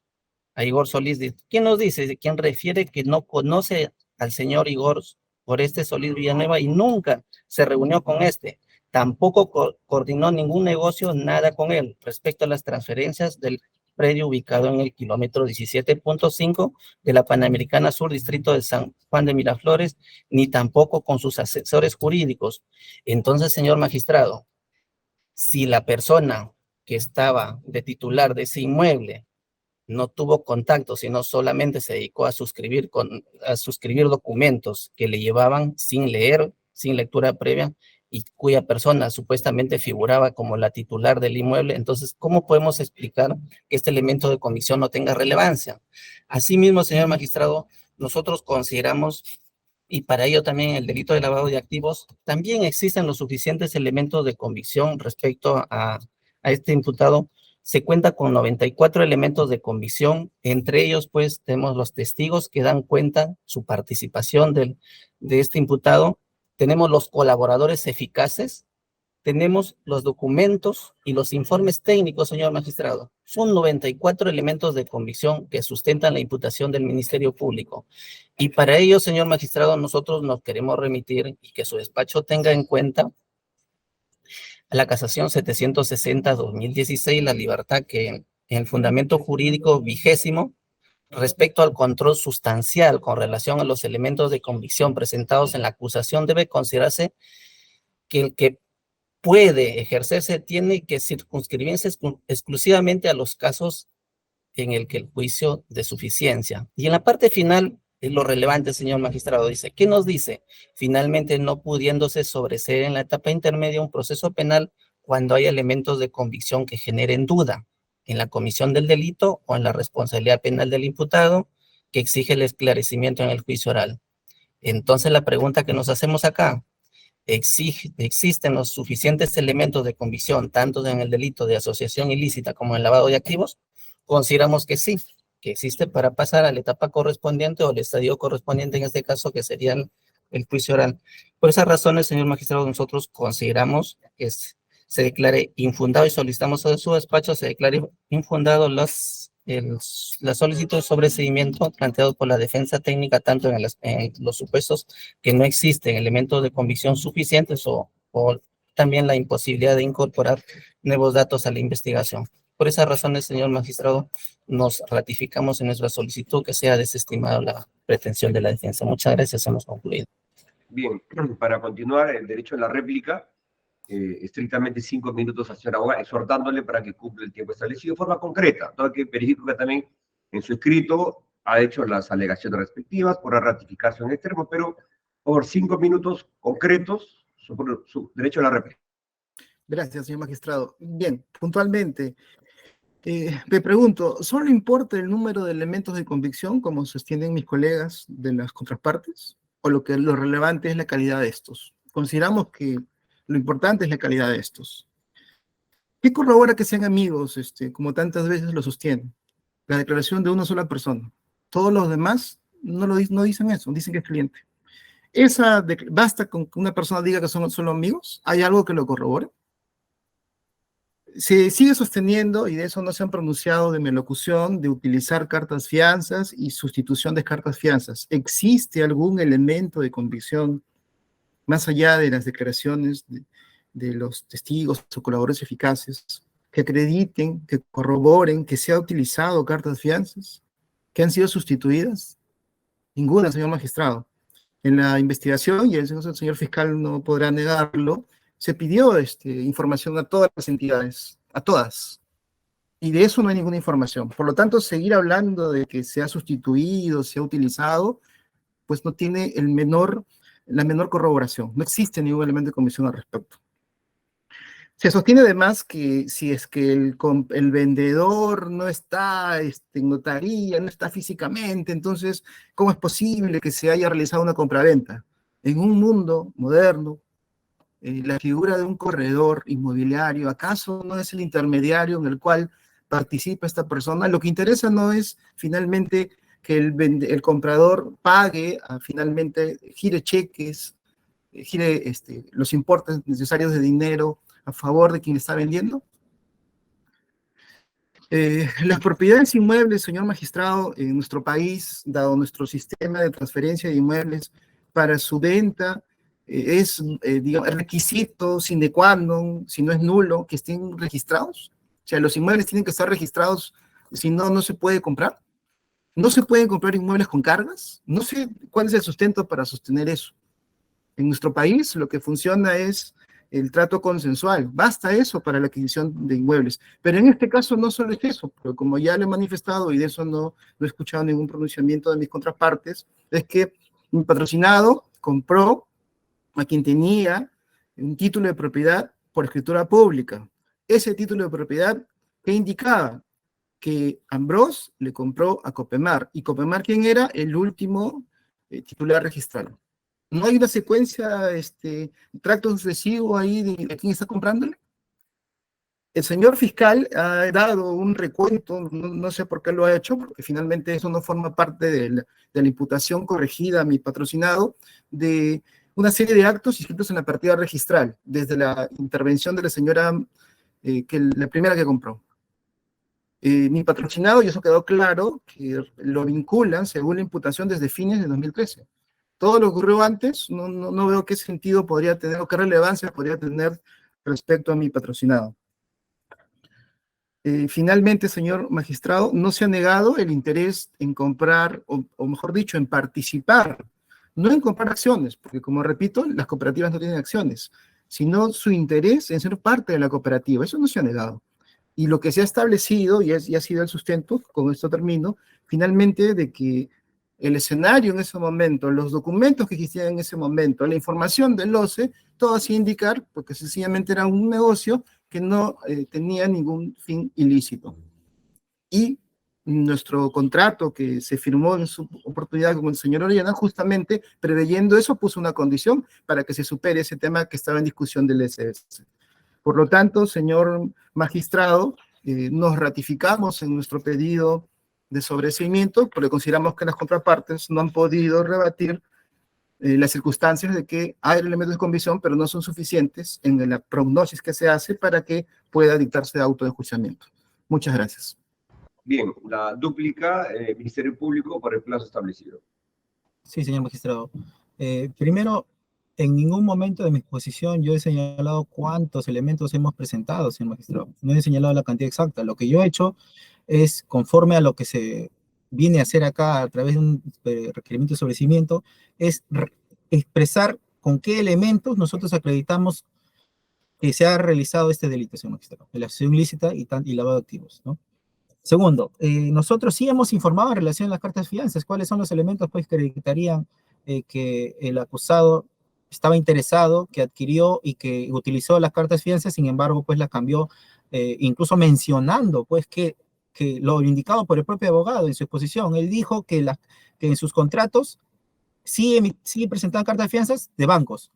a Igor Solís. ¿Quién nos dice? ¿Quién refiere que no conoce al señor Igor Oreste Solís Villanueva y nunca se reunió con este? Tampoco coordinó ningún negocio, nada con él, respecto a las transferencias del predio ubicado en el kilómetro 17.5 de la Panamericana Sur, distrito de San Juan de Miraflores, ni tampoco con sus asesores jurídicos. Entonces, señor magistrado, si la persona que estaba de titular de ese inmueble no tuvo contacto, sino solamente se dedicó a suscribir documentos que le llevaban sin leer, sin lectura previa, y cuya persona supuestamente figuraba como la titular del inmueble, entonces, ¿cómo podemos explicar que este elemento de convicción no tenga relevancia? Asimismo, señor magistrado, nosotros consideramos, y para ello también el delito de lavado de activos, también existen los suficientes elementos de convicción respecto a este imputado. Se cuenta con 94 elementos de convicción, entre ellos pues tenemos los testigos que dan cuenta su participación de este imputado, tenemos los colaboradores eficaces, tenemos los documentos y los informes técnicos, señor magistrado. Son 94 elementos de convicción que sustentan la imputación del Ministerio Público. Y para ello, señor magistrado, nosotros nos queremos remitir y que su despacho tenga en cuenta a la casación 760-2016, la libertad que en el fundamento jurídico 20º respecto al control sustancial con relación a los elementos de convicción presentados en la acusación, debe considerarse que el que puede ejercerse tiene que circunscribirse exclusivamente a los casos en el que el juicio de suficiencia. Y en la parte final, es lo relevante, señor magistrado, dice, ¿qué nos dice? Finalmente, no pudiéndose sobreseer en la etapa intermedia un proceso penal cuando hay elementos de convicción que generen duda en la comisión del delito o en la responsabilidad penal del imputado que exige el esclarecimiento en el juicio oral. Entonces, la pregunta que nos hacemos acá, ¿existen los suficientes elementos de convicción, tanto en el delito de asociación ilícita como en el lavado de activos? Consideramos que sí, que existe para pasar a la etapa correspondiente o el estadio correspondiente, en este caso, que sería el juicio oral. Por esas razones, señor magistrado, nosotros consideramos que se declare infundado y solicitamos a su despacho se declare infundado la solicitud de sobreseimiento planteado por la defensa técnica, tanto en los supuestos que no existen elementos de convicción suficientes o también la imposibilidad de incorporar nuevos datos a la investigación. Por esas razones, señor magistrado, nos ratificamos en nuestra solicitud que sea desestimada la pretensión de la defensa. Muchas gracias, hemos concluido. Bien, para continuar, el derecho a la réplica, estrictamente 5 minutos a señora abogada, exhortándole para que cumpla el tiempo establecido de forma concreta. Todo que verifico que también en su escrito ha hecho las alegaciones respectivas, por ratificarse en extremo, pero por 5 minutos concretos, su derecho a la réplica. Gracias, señor magistrado. Bien, puntualmente, me pregunto, ¿solo importa el número de elementos de convicción, como sostienen mis colegas de las contrapartes? ¿O lo relevante es la calidad de estos? Consideramos que lo importante es la calidad de estos. ¿Qué corrobora que sean amigos, como tantas veces lo sostienen? La declaración de una sola persona. Todos los demás no dicen eso, dicen que es cliente. ¿Basta con que una persona diga que son solo amigos? ¿Hay algo que lo corrobore? Se sigue sosteniendo, y de eso no se han pronunciado, de mi locución, de utilizar cartas fianzas y sustitución de cartas fianzas. ¿Existe algún elemento de convicción más allá de las declaraciones de los testigos o colaboradores eficaces que acrediten, que corroboren que se ha utilizado cartas fianzas, que han sido sustituidas? Ninguna, señor magistrado. En la investigación, y el señor fiscal no podrá negarlo, se pidió información a todas las entidades, a todas, y de eso no hay ninguna información. Por lo tanto, seguir hablando de que se ha sustituido, se ha utilizado, pues no tiene la menor corroboración. No existe ningún elemento de convicción al respecto. Se sostiene además que si es que el vendedor no está en notaría, no está físicamente, entonces, ¿cómo es posible que se haya realizado una compraventa? En un mundo moderno, la figura de un corredor inmobiliario, ¿acaso no es el intermediario en el cual participa esta persona? Lo que interesa no es finalmente que el comprador pague, finalmente gire cheques, gire los importes necesarios de dinero a favor de quien está vendiendo. Las propiedades inmuebles, señor magistrado, en nuestro país, dado nuestro sistema de transferencia de inmuebles para su venta, es, digamos, el requisito sine qua non, si no es nulo, que estén registrados. O sea, los inmuebles tienen que estar registrados, si no, no se puede comprar. No se pueden comprar inmuebles con cargas. No sé cuál es el sustento para sostener eso. En nuestro país lo que funciona es el trato consensual. Basta eso para la adquisición de inmuebles. Pero en este caso no solo es eso, pero como ya lo he manifestado y de eso no he escuchado ningún pronunciamiento de mis contrapartes, es que mi patrocinado compró a quien tenía un título de propiedad por escritura pública. Ese título de propiedad que indicaba que Ambrós le compró a Copemar. ¿Y Copemar quién era? El último titular registrado. ¿No hay una secuencia, tracto sucesivo ahí de quién está comprándole? El señor fiscal ha dado un recuento, no sé por qué lo ha hecho, porque finalmente eso no forma parte de la imputación corregida a mi patrocinado, de una serie de actos inscritos en la partida registral, desde la intervención de la señora, la primera que compró. Mi patrocinado, y eso quedó claro, que lo vinculan según la imputación desde fines de 2013. Todo lo que ocurrió antes, no veo qué sentido podría tener o qué relevancia podría tener respecto a mi patrocinado. Finalmente, señor magistrado, no se ha negado el interés en comprar, o mejor dicho, en participar, no en comprar acciones, porque como repito, las cooperativas no tienen acciones, sino su interés en ser parte de la cooperativa. Eso no se ha negado. Y lo que se ha establecido, y ha sido el sustento, con esto termino, finalmente de que el escenario en ese momento, los documentos que existían en ese momento, la información del OCE, todo hacía indicar, porque sencillamente era un negocio que no tenía ningún fin ilícito. Y nuestro contrato que se firmó en su oportunidad con el señor Orellana, justamente preveyendo eso, puso una condición para que se supere ese tema que estaba en discusión del SS. Por lo tanto, señor magistrado, nos ratificamos en nuestro pedido de sobreseimiento, porque consideramos que las contrapartes no han podido rebatir las circunstancias de que hay elementos de convicción, pero no son suficientes en la prognosis que se hace para que pueda dictarse auto de enjuiciamiento. Muchas gracias. Bien, la dúplica, Ministerio Público, por el plazo establecido. Sí, señor magistrado. Primero, en ningún momento de mi exposición yo he señalado cuántos elementos hemos presentado, señor magistrado. No he señalado la cantidad exacta. Lo que yo he hecho es, conforme a lo que se viene a hacer acá a través de un requerimiento de sobreseimiento, es expresar con qué elementos nosotros acreditamos que se ha realizado este delito, señor magistrado, de la acción ilícita y lavado de activos, ¿no? Segundo, nosotros sí hemos informado en relación a las cartas de fianzas, cuáles son los elementos pues, que acreditarían que el acusado estaba interesado, que adquirió y que utilizó las cartas de fianzas, sin embargo, pues las cambió, incluso mencionando pues que lo indicado por el propio abogado en su exposición. Él dijo que en sus contratos sí presentaban cartas de fianzas de bancos.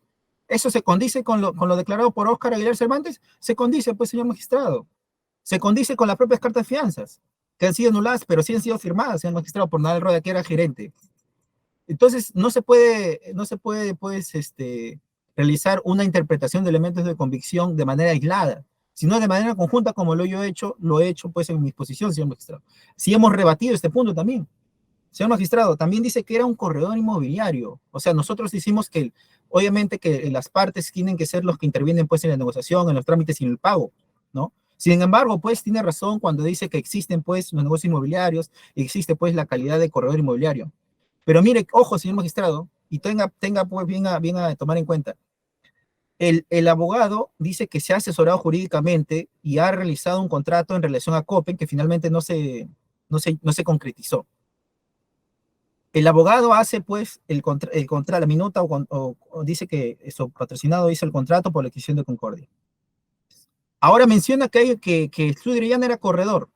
¿Eso se condice con lo declarado por Óscar Aguilar Cervantes? Se condice, pues, señor magistrado. Se condice con las propias cartas de fianzas, que han sido anuladas, pero sí han sido firmadas, señor magistrado, por Nadal Roda, que era gerente. Entonces, no se puede, pues, realizar una interpretación de elementos de convicción de manera aislada, sino de manera conjunta, como lo he hecho, pues, en mi exposición, señor magistrado. Sí hemos rebatido este punto también. Señor magistrado, también dice que era un corredor inmobiliario. O sea, nosotros decimos que, obviamente, que las partes tienen que ser los que intervienen, pues, en la negociación, en los trámites y en el pago, ¿no? Sin embargo, pues, tiene razón cuando dice que existen, pues, los negocios inmobiliarios, y existe, pues, la calidad de corredor inmobiliario. Pero mire, ojo, señor magistrado, y tenga pues, bien a tomar en cuenta. El abogado dice que se ha asesorado jurídicamente y ha realizado un contrato en relación a Copen que finalmente no se concretizó. El abogado hace, pues, la minuta o dice que su patrocinado hizo el contrato por la adquisición de Concordia. Ahora menciona que Estudio Orellana era corredor.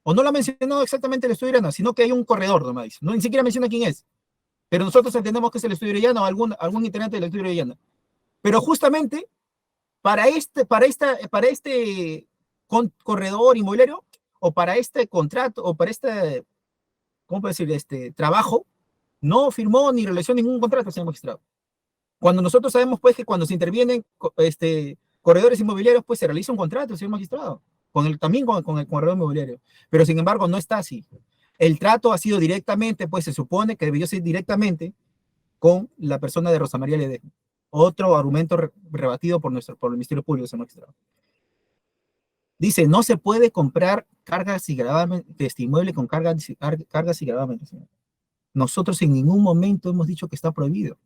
O no lo ha mencionado exactamente el Estudio Orellana, sino que hay un corredor, nomás dice. No, ni siquiera menciona quién es. Pero nosotros entendemos que es el Estudio Orellana o algún integrante del Estudio Orellana. Pero justamente para este corredor inmobiliario, o para este contrato, o para este, ¿cómo puedo decir? Trabajo, no firmó ni realizó ningún contrato, señor magistrado. Cuando nosotros sabemos, pues, que cuando se intervienen corredores inmobiliarios, pues se realiza un contrato, señor magistrado, también con el corredor inmobiliario. Pero sin embargo, no está así. El trato ha sido directamente, pues se supone que debió ser directamente con la persona de Rosa María Ledesma. Otro argumento rebatido por el Ministerio Público, señor magistrado. Dice, no se puede comprar cargas y gravamen, inmueble con cargas y gravamen, señor. Nosotros en ningún momento hemos dicho que está prohibido.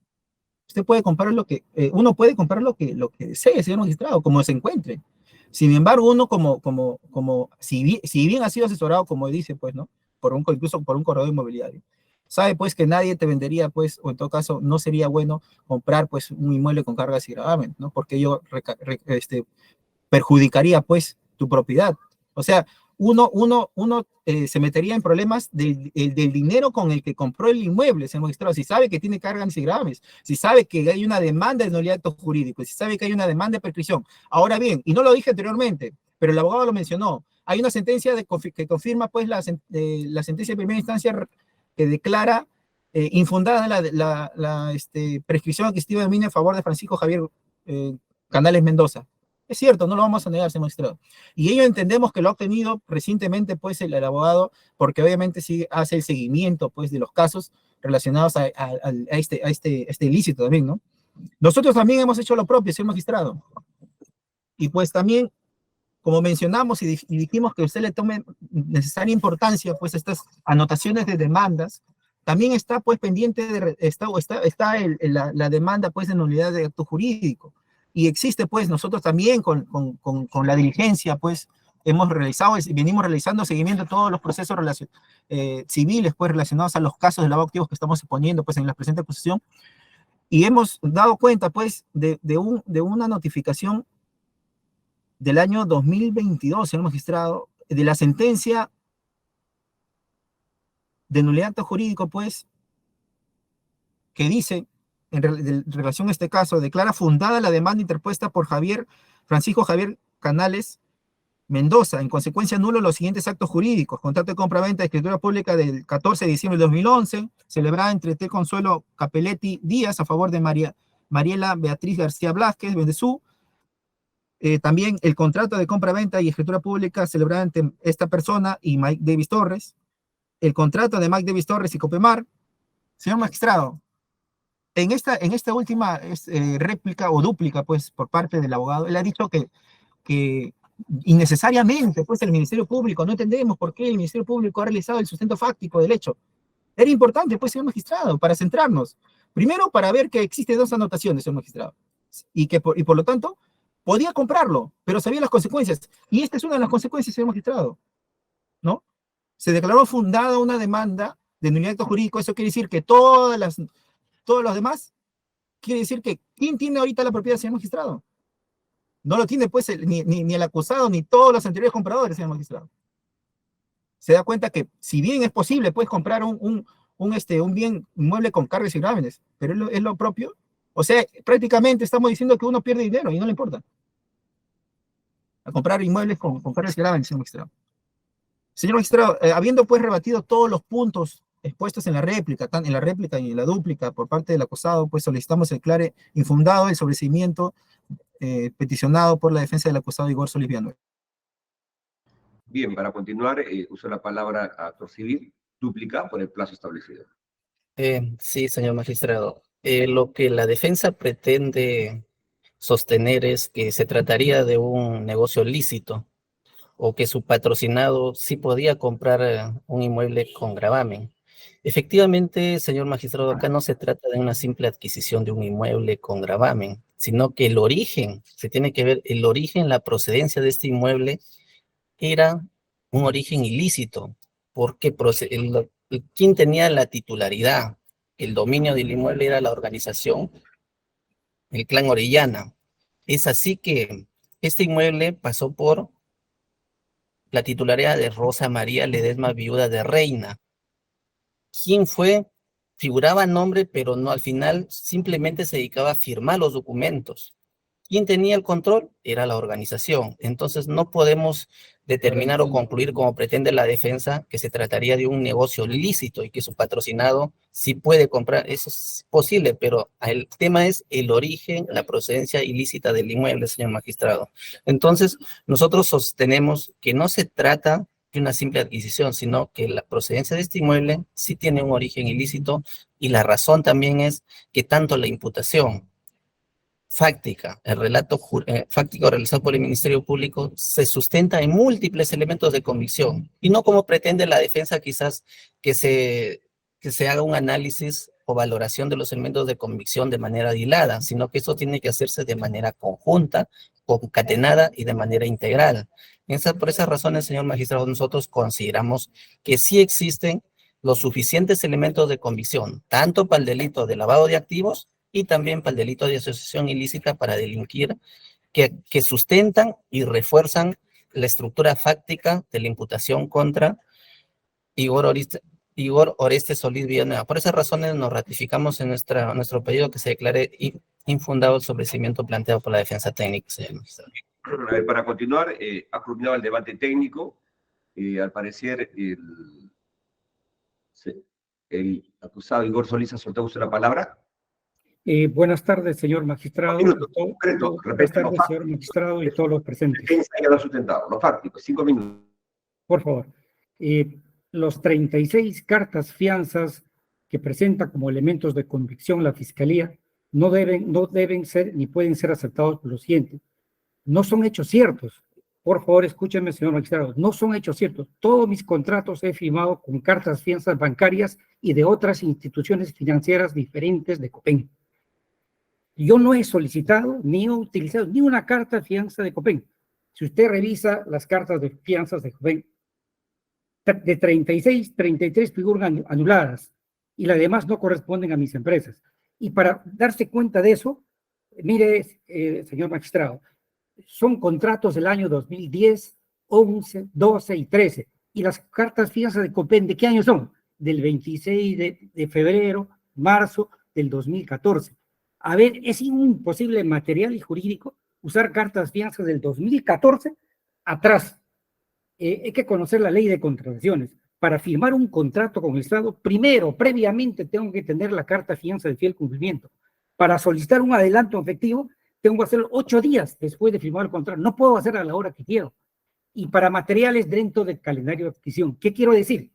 Usted puede comprar uno puede comprar lo que desee, señor magistrado, como se encuentre. Sin embargo, uno si bien ha sido asesorado, como dice, pues, ¿no? Incluso por un corredor inmobiliario, sabe, pues, que nadie te vendería, pues, o en todo caso, no sería bueno comprar, pues, un inmueble con cargas y gravamen, ¿no? Porque ello perjudicaría, pues, tu propiedad. O sea, uno se metería en problemas del dinero con el que compró el inmueble, señor magistrado. Si sabe que tiene cargas y gravamen, si sabe que hay una demanda de nulidad de acto jurídico, si sabe que hay una demanda de prescripción. Ahora bien, y no lo dije anteriormente, pero el abogado lo mencionó, hay una sentencia que confirma, pues, la sentencia de primera instancia que declara infundada la prescripción adquisitiva de dominio a favor de Francisco Javier Canales Mendoza. Es cierto, no lo vamos a negar, señor magistrado. Y ello entendemos que lo ha obtenido recientemente, pues, el abogado, porque obviamente sí hace el seguimiento, pues, de los casos relacionados a este ilícito también, ¿no? Nosotros también hemos hecho lo propio, señor magistrado. Y pues también como mencionamos y dijimos que usted le tome necesaria importancia, pues estas anotaciones de demandas, también está pues pendiente la demanda pues de nulidad de acto jurídico. Y existe pues nosotros también con la diligencia pues hemos realizado y venimos realizando seguimiento de todos los procesos civiles pues relacionados a los casos de lavado de activos que estamos exponiendo pues en la presente acusación. Y hemos dado cuenta pues de una notificación del año 2022, señor magistrado, de la sentencia de nulidad de acto jurídico, pues, que dice, en relación a este caso, declara fundada la demanda interpuesta por Francisco Javier Canales Mendoza, en consecuencia nulo los siguientes actos jurídicos: contrato de compra-venta de escritura pública del 14 de diciembre de 2011, celebrada entre T. Consuelo Capelletti Díaz a favor de Mariela Beatriz García Blázquez, Bendezú. También el contrato de compra-venta y escritura pública celebrada entre esta persona y Mike Davis Torres, el contrato de Mike Davis Torres y Copemar. Señor magistrado, en esta última réplica o dúplica, pues, por parte del abogado, él ha dicho que innecesariamente, pues, el Ministerio Público, no entendemos por qué el Ministerio Público ha realizado el sustento fáctico del hecho. Era importante, pues, señor magistrado, para centrarnos. Primero, para ver que existen dos anotaciones, señor magistrado, y por lo tanto, podía comprarlo, pero sabía las consecuencias. Y esta es una de las consecuencias, señor magistrado, ¿no? Se declaró fundada una demanda de nulidad de acto jurídico. Eso quiere decir que todos los demás, quiere decir que ¿quién tiene ahorita la propiedad, señor magistrado? No lo tiene, pues, ni el acusado, ni todos los anteriores compradores, señor magistrado. Se da cuenta que, si bien es posible, puedes comprar un bien inmueble con cargos y grávenes, pero es lo propio. O sea, prácticamente estamos diciendo que uno pierde dinero y no le importa. A comprar inmuebles con cargos y grávenes, señor magistrado. Señor magistrado, habiendo pues rebatido todos los puntos expuestos en la réplica y en la dúplica por parte del acusado, pues solicitamos el declare infundado el sobreseimiento peticionado por la defensa del acusado Igor Solís Villanueva. Bien, para continuar, uso la palabra actor civil, dúplica por el plazo establecido. Sí, señor magistrado. Lo que la defensa pretende sostener es que se trataría de un negocio lícito, o que su patrocinado sí podía comprar un inmueble con gravamen. Efectivamente, señor magistrado, acá no se trata de una simple adquisición de un inmueble con gravamen, sino que el origen, se tiene que ver el origen, la procedencia de este inmueble era un origen ilícito, porque quien tenía la titularidad, el dominio del inmueble era la organización, el clan Orellana. Es así que este inmueble pasó por la titularidad de Rosa María Ledesma, viuda de Reina. ¿Quién fue? Figuraba nombre, pero no, al final simplemente se dedicaba a firmar los documentos. ¿Quién tenía el control? Era la organización. Entonces no podemos determinar o concluir, como pretende la defensa, que se trataría de un negocio lícito y que su patrocinado sí puede comprar. Eso es posible, pero el tema es el origen, la procedencia ilícita del inmueble, señor magistrado. Entonces, nosotros sostenemos que no se trata de una simple adquisición, sino que la procedencia de este inmueble sí tiene un origen ilícito, y la razón también es que tanto la imputación fáctica, el relato fáctico realizado por el Ministerio Público se sustenta en múltiples elementos de convicción, y no como pretende la defensa quizás que se haga un análisis o valoración de los elementos de convicción de manera hilada, sino que eso tiene que hacerse de manera conjunta, concatenada y de manera integral. Por esas razones, señor magistrado, nosotros consideramos que sí existen los suficientes elementos de convicción, tanto para el delito de lavado de activos y también para el delito de asociación ilícita para delinquir, que sustentan y refuerzan la estructura fáctica de la imputación contra Igor Orestes Solís Villanueva. Por esas razones nos ratificamos en nuestro pedido que se declare infundado el sobreseimiento planteado por la defensa técnica, señor magistrado. A ver, para continuar, ha culminado el debate técnico. Al parecer, el acusado Igor Solís ha soltado usted la palabra. Buenas tardes, señor magistrado. Minutos, Buenas tardes, señor magistrado, y todos los presentes. Defensa ya lo ha sustentado, los fácticos, 5 minutos. Por favor. Los 36 cartas fianzas que presenta como elementos de convicción la Fiscalía no deben ser ni pueden ser aceptados por lo siguiente. No son hechos ciertos. Por favor, escúcheme, señor magistrado, no son hechos ciertos. Todos mis contratos he firmado con cartas fianzas bancarias y de otras instituciones financieras diferentes de Copén. Yo no he solicitado ni he utilizado ni una carta de fianza de Copén. Si usted revisa las cartas de fianzas de Copén, de 36, 33 figuran anuladas y las demás no corresponden a mis empresas. Y para darse cuenta de eso, mire, señor magistrado, son contratos del año 2010, 11, 12 y 13. Y las cartas fianzas de Copén, ¿de qué año son? Del 26 de febrero, marzo del 2014. A ver, es imposible material y jurídico usar cartas fianzas del 2014 atrás. Hay que conocer la ley de contrataciones. Para firmar un contrato con el Estado, primero, previamente, tengo que tener la carta fianza de fiel cumplimiento. Para solicitar un adelanto efectivo, tengo que hacerlo 8 días después de firmar el contrato. No puedo hacer a la hora que quiero. Y para materiales dentro del calendario de adquisición. ¿Qué quiero decir?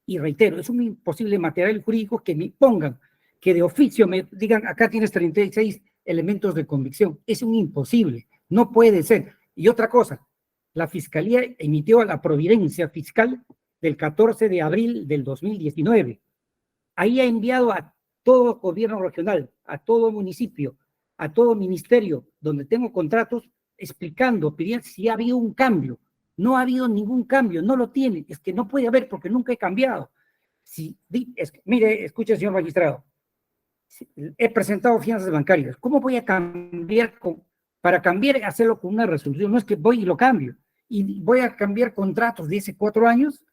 Y reitero, es un imposible material jurídico que me pongan, que de oficio me digan, acá tienes 36 elementos de convicción. Es un imposible. No puede ser. Y otra cosa, la Fiscalía emitió la providencia fiscal del 14 de abril del 2019. Ahí ha enviado a todo gobierno regional, a todo municipio, a todo ministerio donde tengo contratos, explicando, pidiendo si ha habido un cambio. No ha habido ningún cambio, no lo tiene. Es que no puede haber porque nunca he cambiado. Mire, escuche, señor magistrado. He presentado fianzas bancarias. ¿Cómo voy a cambiar para cambiar y hacerlo con una resolución? No es que voy y lo cambio. Y voy a cambiar contratos de hace 4 años.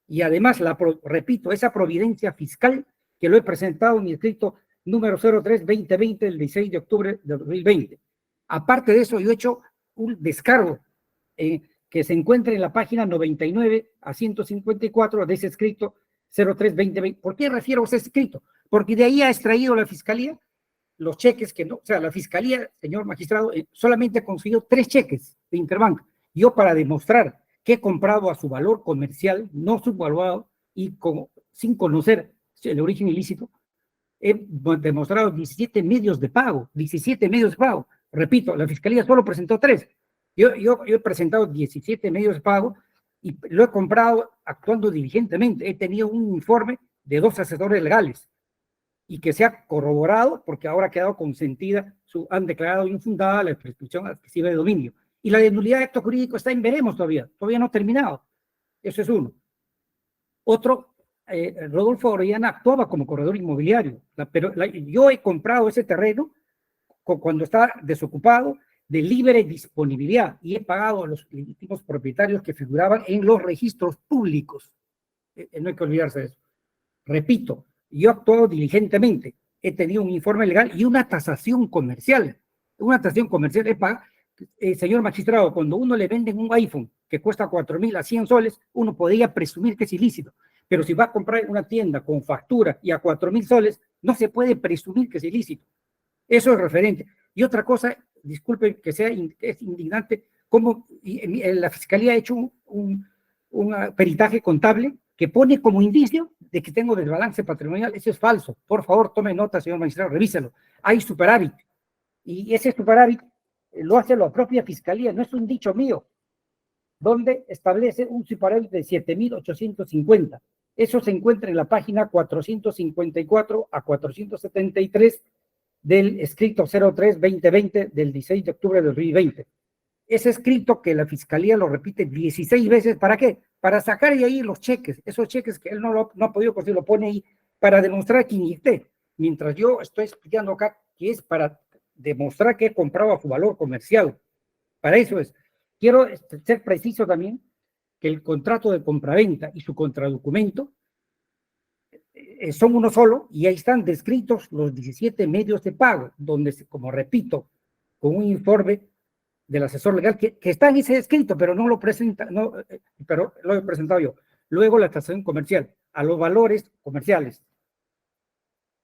Y además, repito, esa providencia fiscal que lo he presentado en mi escrito número 03-2020 del 16 de octubre de 2020. Aparte de eso, yo he hecho un descargo que se encuentra en la página 99 a 154 de ese escrito 03-2020. ¿Por qué refiero a ese escrito? Porque de ahí ha extraído la Fiscalía los cheques que no, o sea, la Fiscalía, señor magistrado, solamente ha conseguido 3 cheques de Interbank. Yo, para demostrar que he comprado a su valor comercial, no subvaluado y sin conocer el origen ilícito, he demostrado 17 medios de pago, 17 medios de pago. Repito, la Fiscalía solo presentó 3. Yo he presentado 17 medios de pago y lo he comprado actuando diligentemente. He tenido un informe de 2 asesores legales y que se ha corroborado porque ahora ha quedado consentida, han declarado infundada la prescripción adquisiva de dominio. Y la de nulidad de acto jurídico está en veremos todavía no ha terminado. Eso es uno. Otro, Rodolfo Orellana actuaba como corredor inmobiliario, pero yo he comprado ese terreno cuando estaba desocupado, de libre disponibilidad, y he pagado a los legítimos propietarios que figuraban en los registros públicos. No hay que olvidarse de eso. Repito, yo he actuado diligentemente, he tenido un informe legal y una tasación comercial. Una tasación comercial he pagado. Señor magistrado, cuando uno le venden un iPhone que cuesta 4.000 a 100 soles, uno podría presumir que es ilícito. Pero si va a comprar en una tienda con factura y a 4.000 soles, no se puede presumir que es ilícito. Eso es referente. Y otra cosa, disculpen que es indignante, como la Fiscalía ha hecho un peritaje contable que pone como indicio de que tengo desbalance patrimonial. Eso es falso. Por favor, tome nota, señor magistrado, revíselo. Hay superávit. Y ese superávit lo hace la propia Fiscalía, no es un dicho mío, donde establece un superávit de 7.850. Eso se encuentra en la página 454 a 473 del escrito 03-2020 del 16 de octubre de 2020. Ese escrito que la Fiscalía lo repite 16 veces, ¿para qué? Para sacar de ahí los cheques, esos cheques que él no ha podido conseguir, lo pone ahí para demostrar que inyecté. Mientras yo estoy explicando acá que es para demostrar que he comprado a su valor comercial. Para eso es. Quiero ser preciso también que el contrato de compraventa y su contradocumento son uno solo, y ahí están descritos los 17 medios de pago, donde, como repito, con un informe del asesor legal que está en ese escrito, pero no lo presenta, pero lo he presentado yo. Luego la tasación comercial, a los valores comerciales.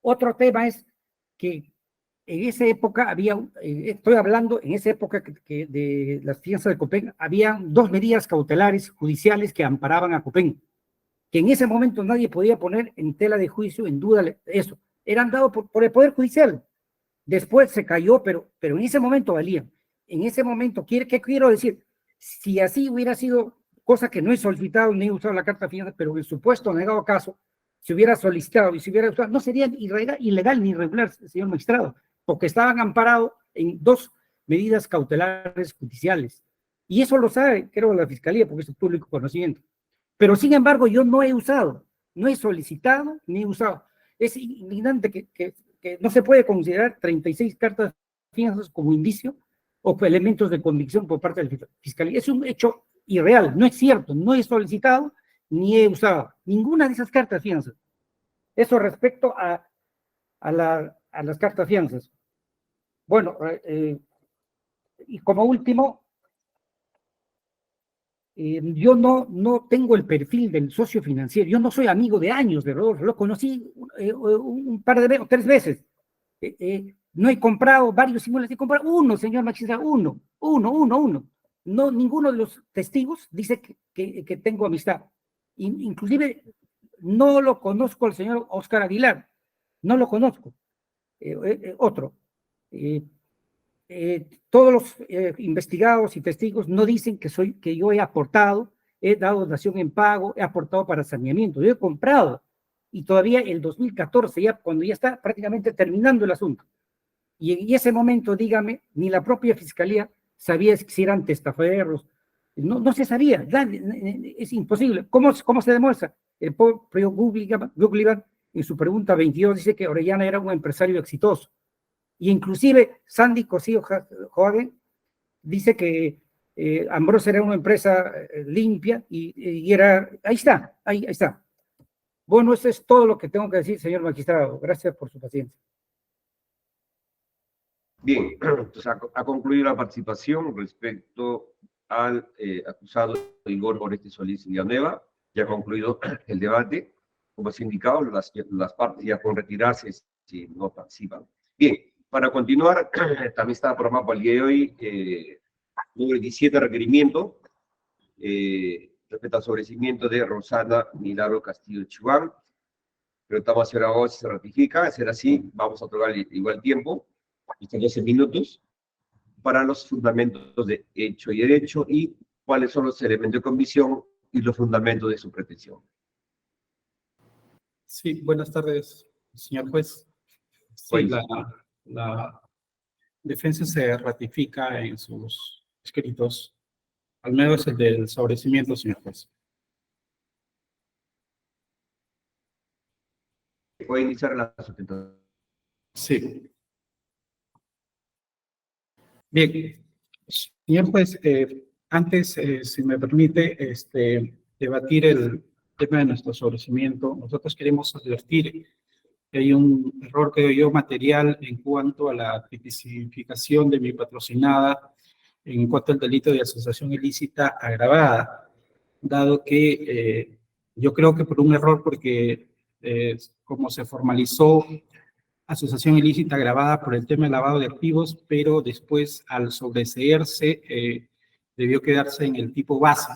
Otro tema es que en esa época estoy hablando, en esa época que de las fianzas de Copén, había 2 medidas cautelares judiciales que amparaban a Copén, que en ese momento nadie podía poner en tela de juicio, en duda eso. Eran dados por el Poder Judicial. Después se cayó, pero en ese momento valían. En ese momento, ¿qué quiero decir? Si así hubiera sido, cosa que no he solicitado ni he usado la carta de fianza, pero en supuesto negado caso, si hubiera solicitado y si hubiera usado, no sería ilegal ni irregular, señor magistrado, porque estaban amparados en 2 medidas cautelares judiciales. Y eso lo sabe, creo, la Fiscalía, porque es público conocimiento. Pero sin embargo, yo no he usado, no he solicitado ni he usado. Es indignante que no se puede considerar 36 cartas de fianzas como indicio o elementos de convicción por parte de la Fiscalía. Es un hecho irreal, no es cierto, no he solicitado ni he usado ninguna de esas cartas de fianzas. Eso respecto a las cartas de fianzas. Bueno, y como último, yo no tengo el perfil del socio financiero, yo no soy amigo de años de Rodolfo, lo conocí un par de veces, 3 veces. No he comprado varios inmuebles, he comprado uno, señor magistrado, uno. No, ninguno de los testigos dice que tengo amistad. Inclusive no lo conozco al señor Oscar Aguilar, no lo conozco. Otro. Todos los investigados y testigos no dicen que yo he aportado, he dado donación en pago, he aportado para saneamiento, yo he comprado, y todavía el 2014, ya cuando ya está prácticamente terminando el asunto. Y en ese momento, dígame, ni la propia Fiscalía sabía si eran testaferros, no se sabía, es imposible. ¿Cómo se demuestra? El propio Google en su pregunta 22 dice que Orellana era un empresario exitoso. Y inclusive Sandy Cosío Joagen dice que Ambrose era una empresa limpia y era, ahí está. Bueno, eso es todo lo que tengo que decir, señor magistrado. Gracias por su paciencia. Bien, entonces ha concluido la participación respecto al acusado Igor Oreste Solís Villanueva. Ya ha concluido el debate. Como se ha indicado, las partes ya pueden retirarse si no participan. Bien, para continuar, también está programado para el día de hoy número 17, requerimiento respecto al sobreseimiento de Rosana Milagro Castillo Chubán. Preguntamos a señora Gómez si se ratifica. De ser así, vamos a otorgar igual tiempo, estos 12 minutos, para los fundamentos de hecho y derecho y cuáles son los elementos de convicción y los fundamentos de su pretensión. Sí, buenas tardes, señor juez. Sí, la defensa se ratifica en sus escritos, al menos el del sobreseimiento, señor juez. ¿Puede iniciar la sustentación? Sí. Bien, señor juez, antes, si me permite, debatir el tema de nuestro sobreseimiento, nosotros queremos advertir que hay un error, creo yo, material en cuanto a la tipificación de mi patrocinada en cuanto al delito de asociación ilícita agravada, dado que yo creo que por un error, porque como se formalizó asociación ilícita agravada por el tema de lavado de activos, pero después al sobreseerse debió quedarse en el tipo base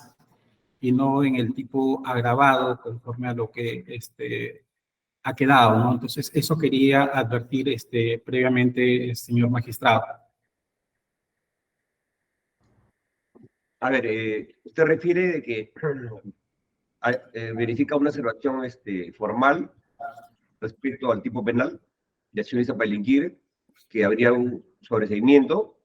y no en el tipo agravado conforme a lo que ha quedado, ¿no? Entonces, eso quería advertir previamente, señor magistrado. A ver, usted refiere de que verifica una observación formal respecto al tipo penal de accionista para delinquir, que habría un sobreseimiento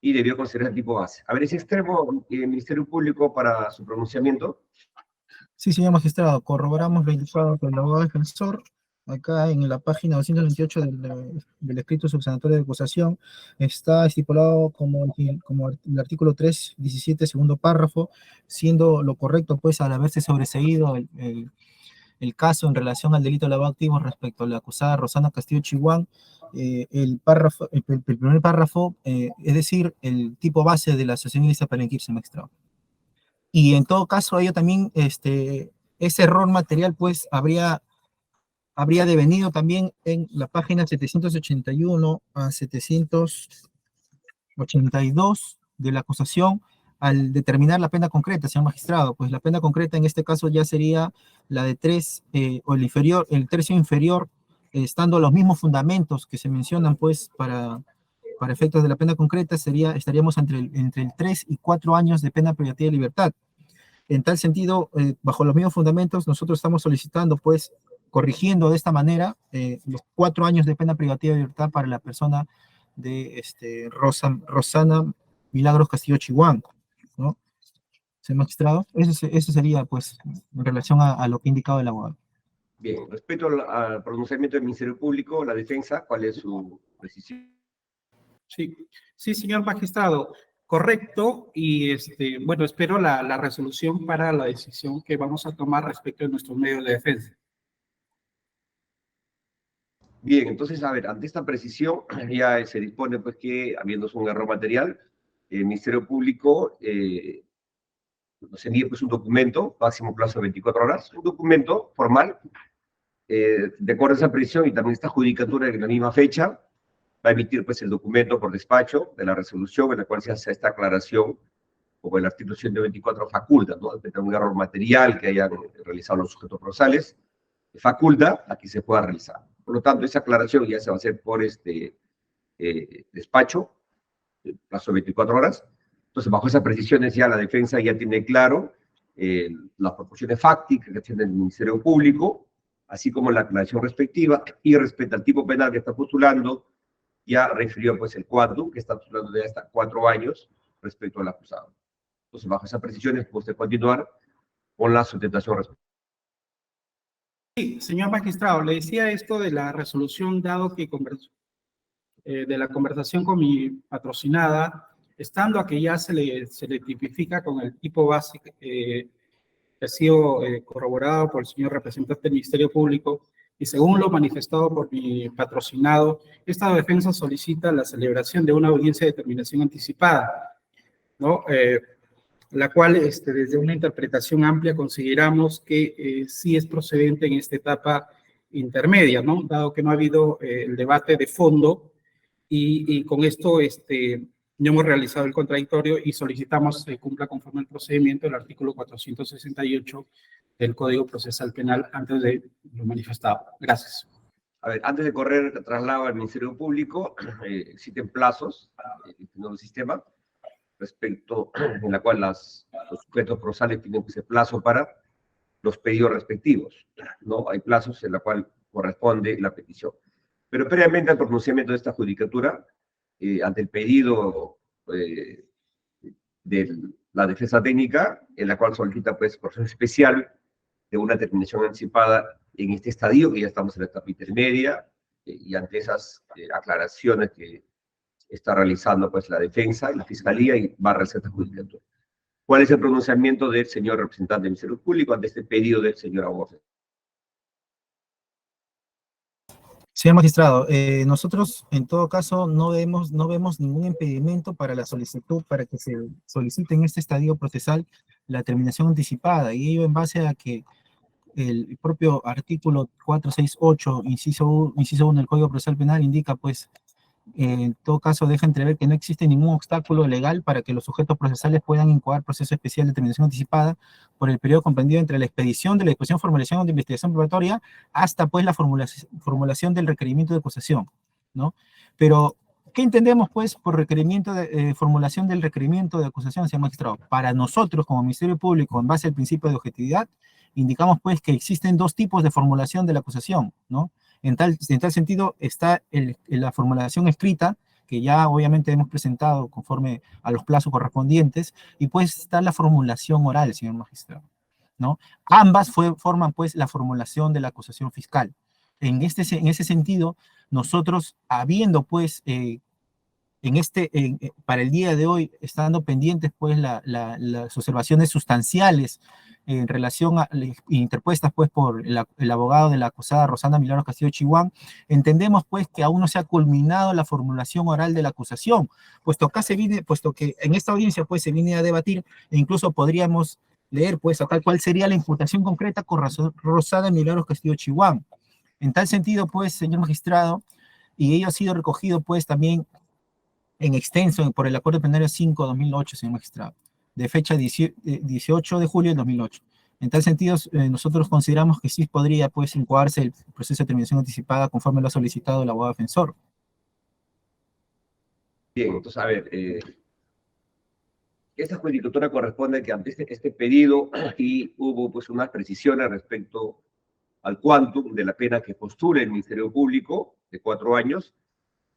y debió considerar el tipo base. A ver, ese extremo, el Ministerio Público, para su pronunciamiento. Sí, señor magistrado, corroboramos lo indicado por el abogado defensor. Acá en la página 228 del escrito subsanatorio de acusación está estipulado como el artículo 317, segundo párrafo, siendo lo correcto, pues, al haberse sobreseído el caso en relación al delito de lavado de activos respecto a la acusada Rosana Castillo Chubán, el primer párrafo, es decir, el tipo base de la asociación ilícita para delinquir, magistrado. Y en todo caso, ello también, ese error material, pues, habría devenido también en la página 781 a 782 de la acusación al determinar la pena concreta, señor magistrado. Pues la pena concreta en este caso ya sería la de 3 o el tercio inferior, estando los mismos fundamentos que se mencionan, pues, para para efectos de la pena concreta estaríamos entre el 3 y 4 años de pena privativa de libertad. En tal sentido, bajo los mismos fundamentos, nosotros estamos solicitando, pues, corrigiendo de esta manera los 4 años de pena privativa de libertad para la persona de Rosana Milagros Castillo Chihuán, ¿no? Señor magistrado, eso sería, pues, en relación a lo que ha indicado el abogado. Bien, respecto al pronunciamiento del Ministerio Público, la defensa, ¿cuál es su decisión? Sí, sí, señor magistrado, correcto. Y bueno, espero la resolución para la decisión que vamos a tomar respecto de nuestros medios de defensa. Bien, entonces, a ver, ante esta precisión, ya se dispone, pues, que, habiéndose un error material, el Ministerio Público nos envíe, pues, un documento, máximo plazo de 24 horas, un documento formal, de acuerdo a esa precisión y también esta judicatura en la misma fecha, va a emitir, pues, el documento por despacho de la resolución en la cual se hace esta aclaración, como el artículo 124 faculta, ¿no? De un error material que hayan realizado los sujetos procesales, faculta a que se pueda realizar. Por lo tanto, esa aclaración ya se va a hacer por despacho, plazo de 24 horas. Entonces, bajo esas precisiones ya la defensa ya tiene claro las proporciones fácticas que tiene el Ministerio Público, así como la aclaración respectiva, y respecto al tipo penal que está postulando, ya refirió, pues, el quantum, que está postulando de hasta 4 años respecto al acusado. Entonces, bajo esas precisiones, puede usted continuar con la sustentación respectiva. Sí, señor magistrado, le decía esto de la resolución, dado que de la conversación con mi patrocinada, estando a que ya se le tipifica con el tipo básico que ha sido corroborado por el señor representante del Ministerio Público, y según lo manifestado por mi patrocinado, esta defensa solicita la celebración de una audiencia de determinación anticipada, ¿no? La cual, desde una interpretación amplia, consideramos que sí es procedente en esta etapa intermedia, ¿no? Dado que no ha habido el debate de fondo, y con esto no hemos realizado el contradictorio y solicitamos se cumpla conforme al procedimiento del artículo 468 del Código Procesal Penal antes de lo manifestado. Gracias. A ver, antes de correr el traslado al Ministerio Público, existen plazos en el sistema respecto en la cual los sujetos procesales tienen ese plazo para los pedidos respectivos, ¿no? Hay plazos en la cual corresponde la petición. Pero previamente al pronunciamiento de esta judicatura, ante el pedido de la defensa técnica, en la cual solicita, pues, proceso especial de una determinación anticipada en este estadio, que ya estamos en la etapa intermedia, y ante esas aclaraciones que está realizando, pues, la defensa y la fiscalía, y va a realizar esta judicatura. ¿Cuál es el pronunciamiento del señor representante del Ministerio Público ante este pedido del señor abogado? Señor magistrado, nosotros en todo caso no vemos ningún impedimento para la solicitud, para que se solicite en este estadio procesal la terminación anticipada, y ello en base a que el propio artículo 468, inciso 1 del Código Procesal Penal indica, pues, en todo caso deja entrever que no existe ningún obstáculo legal para que los sujetos procesales puedan incoar proceso especial de terminación anticipada por el periodo comprendido entre la expedición de la disposición, formulación de investigación probatoria hasta, pues, la formulación del requerimiento de acusación, ¿no? Pero, ¿qué entendemos, pues, por requerimiento de formulación del requerimiento de acusación, señor magistrado? Para nosotros, como Ministerio Público, en base al principio de objetividad, indicamos, pues, que existen 2 tipos de formulación de la acusación, ¿no? En tal sentido está la formulación escrita, que ya obviamente hemos presentado conforme a los plazos correspondientes, y pues está la formulación oral, señor magistrado, ¿no? Ambas forman, pues, la formulación de la acusación fiscal. En ese sentido, nosotros, habiendo, pues, para el día de hoy, estando pendientes, pues, las observaciones sustanciales en relación a interpuestas, pues, por el abogado de la acusada Rosana Milagros Castillo Chihuán, entendemos, pues, que aún no se ha culminado la formulación oral de la acusación, puesto que en esta audiencia, pues, se viene a debatir, e incluso podríamos leer, pues, a tal cual sería la imputación concreta con Rosana Milagros Castillo Chihuán. En tal sentido, pues, señor magistrado, y ello ha sido recogido, pues, también en extenso por el Acuerdo Plenario 5/2008, señor magistrado, de fecha 18 de julio de 2008. En tal sentido, nosotros consideramos que sí podría, pues, incoarse el proceso de terminación anticipada conforme lo ha solicitado el abogado defensor. Bien, entonces, a ver, esta judicatura corresponde que ante este pedido y hubo pues unas precisiones respecto al quantum de la pena que postula el Ministerio Público de 4 años,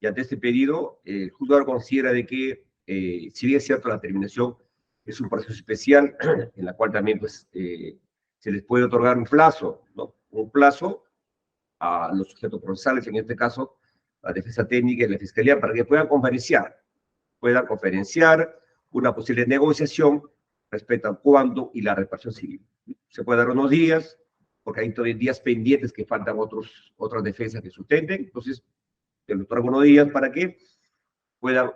y ante este pedido, el juzgador considera de que, si bien es cierto, la terminación es un proceso especial, en la cual también pues, se les puede otorgar un plazo, ¿no? Un plazo a los sujetos procesales, en este caso, la defensa técnica y la fiscalía, para que puedan conferenciar una posible negociación respecto al cuándo y la reparación civil. Se puede dar unos días, porque hay todavía días pendientes que faltan otras defensas que sustenten, entonces se les otorga unos días para que puedan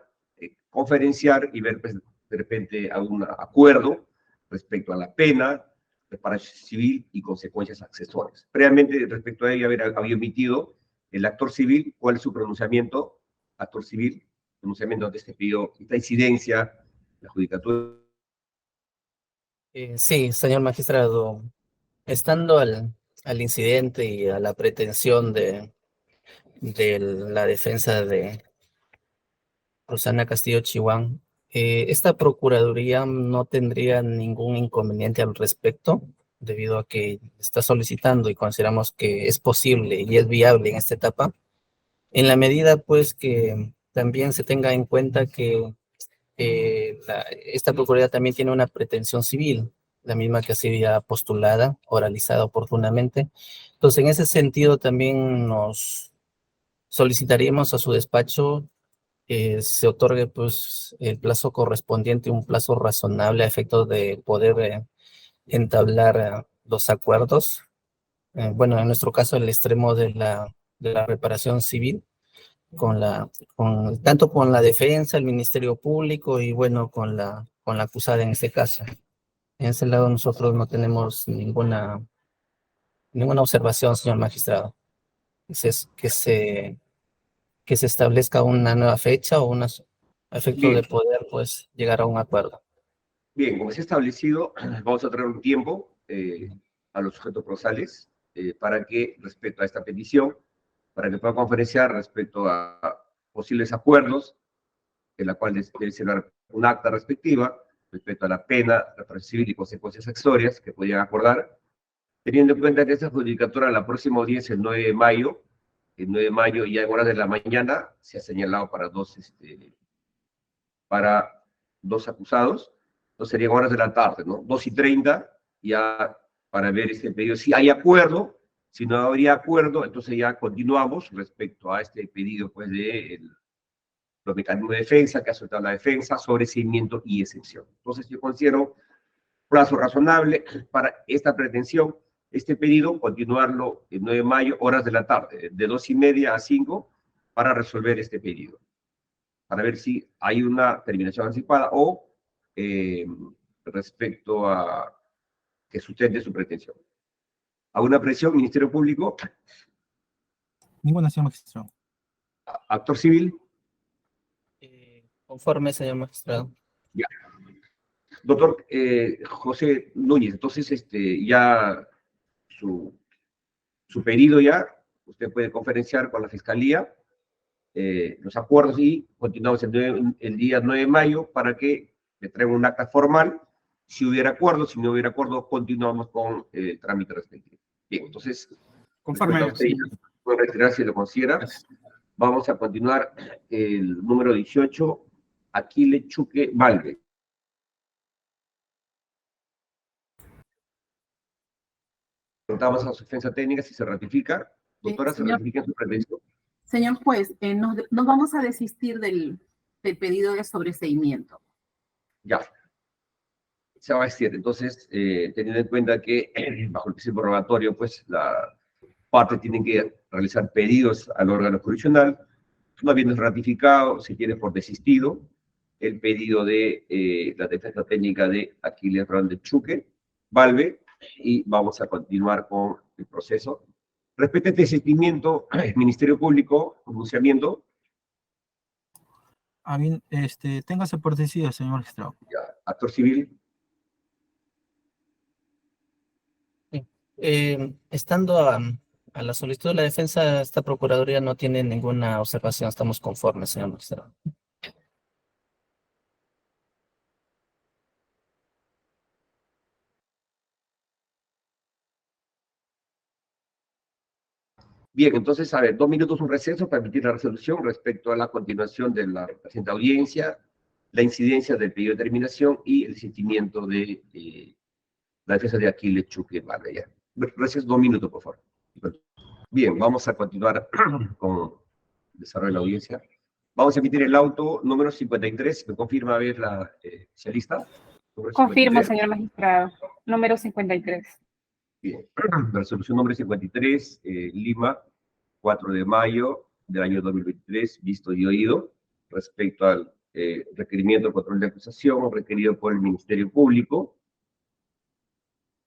conferenciar y ver pues, de repente algún acuerdo respecto a la pena, reparación civil y consecuencias accesorias. Previamente, respecto a ello, había emitido el actor civil, cuál es su pronunciamiento, actor civil, pronunciamiento ante este pedido, esta incidencia, la judicatura. Sí, señor magistrado, estando al incidente y a la pretensión de la defensa de Rosana Castillo Chihuán, esta Procuraduría no tendría ningún inconveniente al respecto, debido a que está solicitando y consideramos que es posible y es viable en esta etapa, en la medida pues que también se tenga en cuenta que esta Procuraduría también tiene una pretensión civil, la misma que ha sido postulada, oralizada oportunamente. Entonces, en ese sentido también nos solicitaríamos a su despacho se otorgue pues el plazo correspondiente, un plazo razonable a efectos de poder entablar los acuerdos. Bueno, en nuestro caso, el extremo de la reparación civil, tanto con la defensa, el Ministerio Público y bueno, con la acusada en este caso. En ese lado nosotros no tenemos ninguna observación, señor magistrado. Que se establezca una nueva fecha o a efecto de Bien, poder pues llegar a un acuerdo. bien, como se ha establecido, vamos a traer un tiempo a los sujetos procesales para que, respecto a esta petición, para que puedan conferenciar respecto a posibles acuerdos, en la cual debe ser un acta respectiva respecto a la pena, reparación civil y consecuencias accesorias que podían acordar, teniendo en cuenta que esta judicatura la próxima audiencia, el 9 de mayo, ya en horas de la mañana se ha señalado para dos acusados, entonces serían horas de la tarde, ¿no? 2:30, ya para ver este pedido. Si hay acuerdo, si no habría acuerdo, entonces ya continuamos respecto a este pedido, pues, de los mecanismos de defensa que ha soltado la defensa, sobreseimiento y excepción. Entonces yo considero plazo razonable para esta pretensión, este pedido, continuarlo el 9 de mayo, horas de la tarde, de 2:30 a 5, para resolver este pedido, para ver si hay una terminación anticipada o respecto a que sustente su pretensión. ¿Alguna presión, Ministerio Público? Ninguna, señor magistrado. ¿Actor civil? Conforme, señor magistrado. Ya. Doctor José Núñez, entonces ya su pedido ya, usted puede conferenciar con la Fiscalía los acuerdos y continuamos el día 9 de mayo para que le traigan un acta formal. Si hubiera acuerdo, si no hubiera acuerdo, continuamos con el trámite respectivo. Bien, entonces, Conforme. puede retirar si lo considera. Vamos a continuar el número 18, Aquile Chuque Valve. Preguntamos a su defensa técnica si se ratifica. Doctora, ¿se ratifica en su pretensión? Señor juez, nos vamos a desistir del pedido de sobreseimiento. Ya. Se va a decir, entonces, teniendo en cuenta que bajo el principio rogatorio, pues la parte tiene que realizar pedidos al órgano jurisdiccional, no habiendo ratificado, se tiene por desistido el pedido de la defensa técnica de Aquiles Hernández Chuque Valve, y vamos a continuar con el proceso. Respecto a este desistimiento, el Ministerio Público, pronunciamiento. Bien, téngase por decidido, señor magistrado. Ya, actor civil. Estando a la solicitud de la defensa, esta Procuraduría no tiene ninguna observación, estamos conformes, señor magistrado. Bien, entonces, a ver, 2 minutos un receso para emitir la resolución respecto a la continuación de la presente audiencia, la incidencia del pedido de terminación y el desistimiento de la defensa de Aquiles Chuque Varela. Receso 2 minutos, por favor. Bien, vamos a continuar con el desarrollo de la audiencia. Vamos a emitir el auto número 53. ¿Me confirma a ver la especialista? Confirmo, señor magistrado. Número 53. Bien. Resolución número 53, Lima, 4 de mayo del año 2023, visto y oído, respecto al requerimiento de control de acusación requerido por el Ministerio Público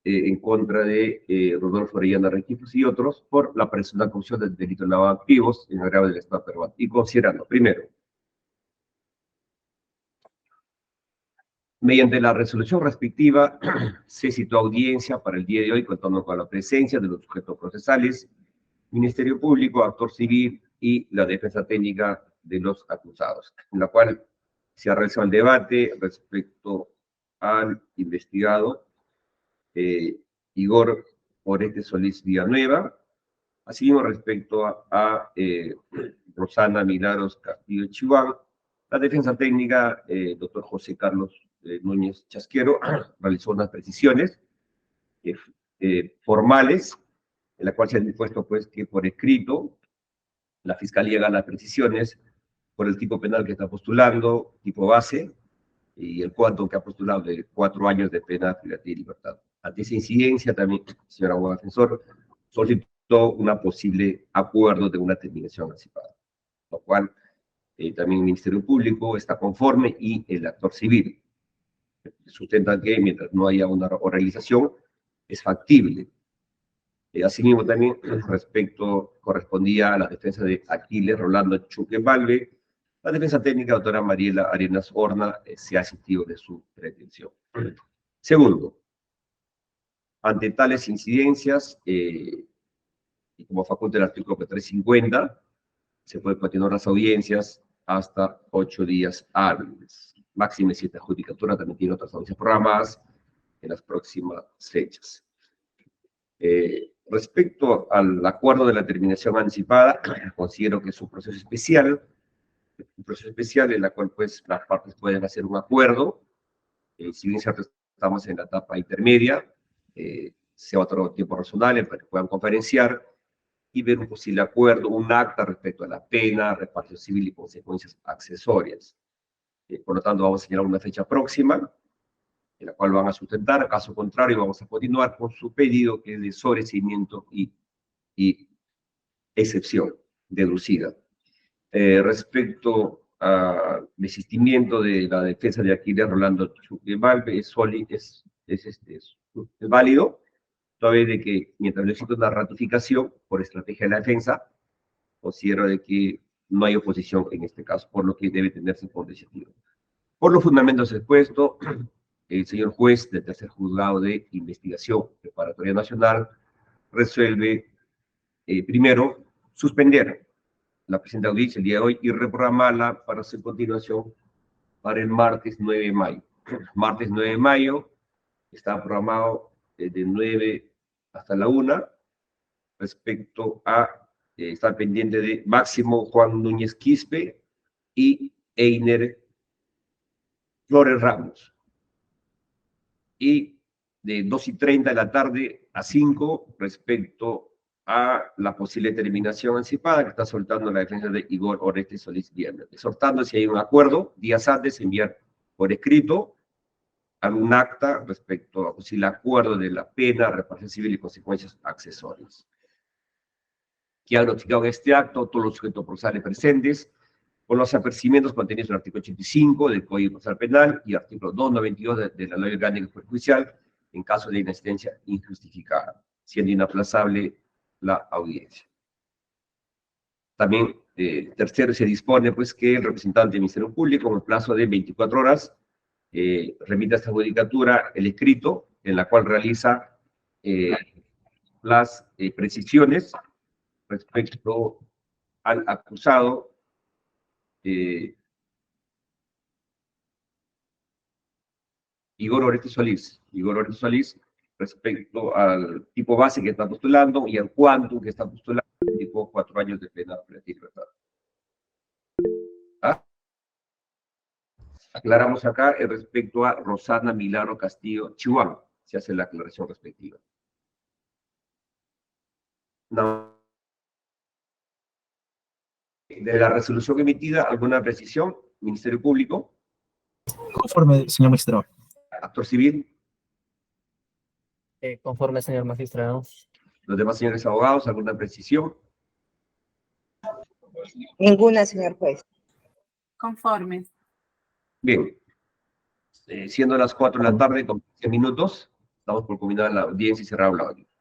en contra de Rodolfo Orellana Requipos y otros por la presunta comisión del delito de lavado de activos en agravio del Estado peruano. Y considerando, primero, mediante la resolución respectiva, se citó audiencia para el día de hoy, contando con la presencia de los sujetos procesales, Ministerio Público, actor civil y la defensa técnica de los acusados, en la cual se ha realizado el debate respecto al investigado Igor Oreste Solís Villanueva, así mismo respecto a Rosana Milagros Castillo Chihuahua, la defensa técnica, doctor José Carlos Núñez Chasquero, realizó unas precisiones formales, en la cual se ha dispuesto pues, que por escrito la Fiscalía haga las precisiones por el tipo penal que está postulando, tipo base, y el cuanto que ha postulado de 4 años de pena privativa de libertad. Ante esa incidencia también, señor abogado defensor, solicitó una posible acuerdo de una terminación anticipada, lo cual también el Ministerio Público está conforme y el actor civil sustentan que mientras no haya una oralización es factible. Asimismo, también respecto correspondía a la defensa de Aquiles Rolando Chuque Valve, la defensa técnica, doctora Mariela Arenas Horna, se ha asistido de su pretensión. Segundo, ante tales incidencias, y como faculta el artículo 350, se puede continuar las audiencias hasta 8 días hábiles. Máxima 7 judicatura también tiene otras audiencias programadas en las próximas fechas. Respecto al acuerdo de la terminación anticipada, considero que es un proceso especial en la cual pues las partes pueden hacer un acuerdo, si bien cierto estamos en la etapa intermedia, sea otro tiempo razonable para que puedan conferenciar y ver un posible acuerdo, un acta respecto a la pena, reparto civil y consecuencias accesorias. Por lo tanto, vamos a señalar una fecha próxima, en la cual van a sustentar, caso contrario vamos a continuar con su pedido que es de sobreseimiento y excepción deducida. Respecto al desistimiento de la defensa de Aquiles Rolando Chuque Valve, es válido, toda vez de que mientras no existe una ratificación por estrategia de la defensa, considero de que no hay oposición en este caso, por lo que debe tenerse por decisivo. Por los fundamentos expuestos, el señor juez del tercer juzgado de investigación preparatoria nacional resuelve, primero, suspender la presente audiencia el día de hoy y reprogramarla para su continuación para el martes 9 de mayo. Martes 9 de mayo está programado de 9 hasta la 1 respecto a estar pendiente de Máximo Juan Núñez Quispe y Einer Flores Ramos. Y de 2:30 de la tarde a 5 respecto a la posible terminación anticipada que está soltando la defensa de Igor Oreste Solís Villanueva, exhortando si hay un acuerdo, días antes enviar por escrito algún acta respecto a posible acuerdo de la pena, reparación civil y consecuencias accesorias. Que han notificado en este acto todos los sujetos procesales presentes, con los apercibimientos contenidos en el artículo 85 del Código Procesal Penal y artículo 292 de la Ley Orgánica Judicial en caso de inasistencia injustificada, siendo inaplazable la audiencia. También, tercero, se dispone pues que el representante del Ministerio Público, en el plazo de 24 horas, remita a esta judicatura el escrito en la cual realiza las precisiones respecto al acusado Igor Oreste Solís. Igor Oreste Solís, respecto al tipo base que está postulando y al quantum que está postulando, tipo 4 años de plena libertad. ¿Ah? Aclaramos acá respecto a Rosana Milagro Castillo Chihuahua. Se hace la aclaración respectiva. No. De la resolución emitida, ¿alguna precisión? Ministerio Público. Conforme, señor magistrado. Actor civil. Conforme, señor magistrado. Los demás señores abogados, ¿alguna precisión? Ninguna, señor juez. Conforme. Bien. Siendo las 4 de la tarde con 15 minutos, estamos por culminar la audiencia y cerrar la audiencia.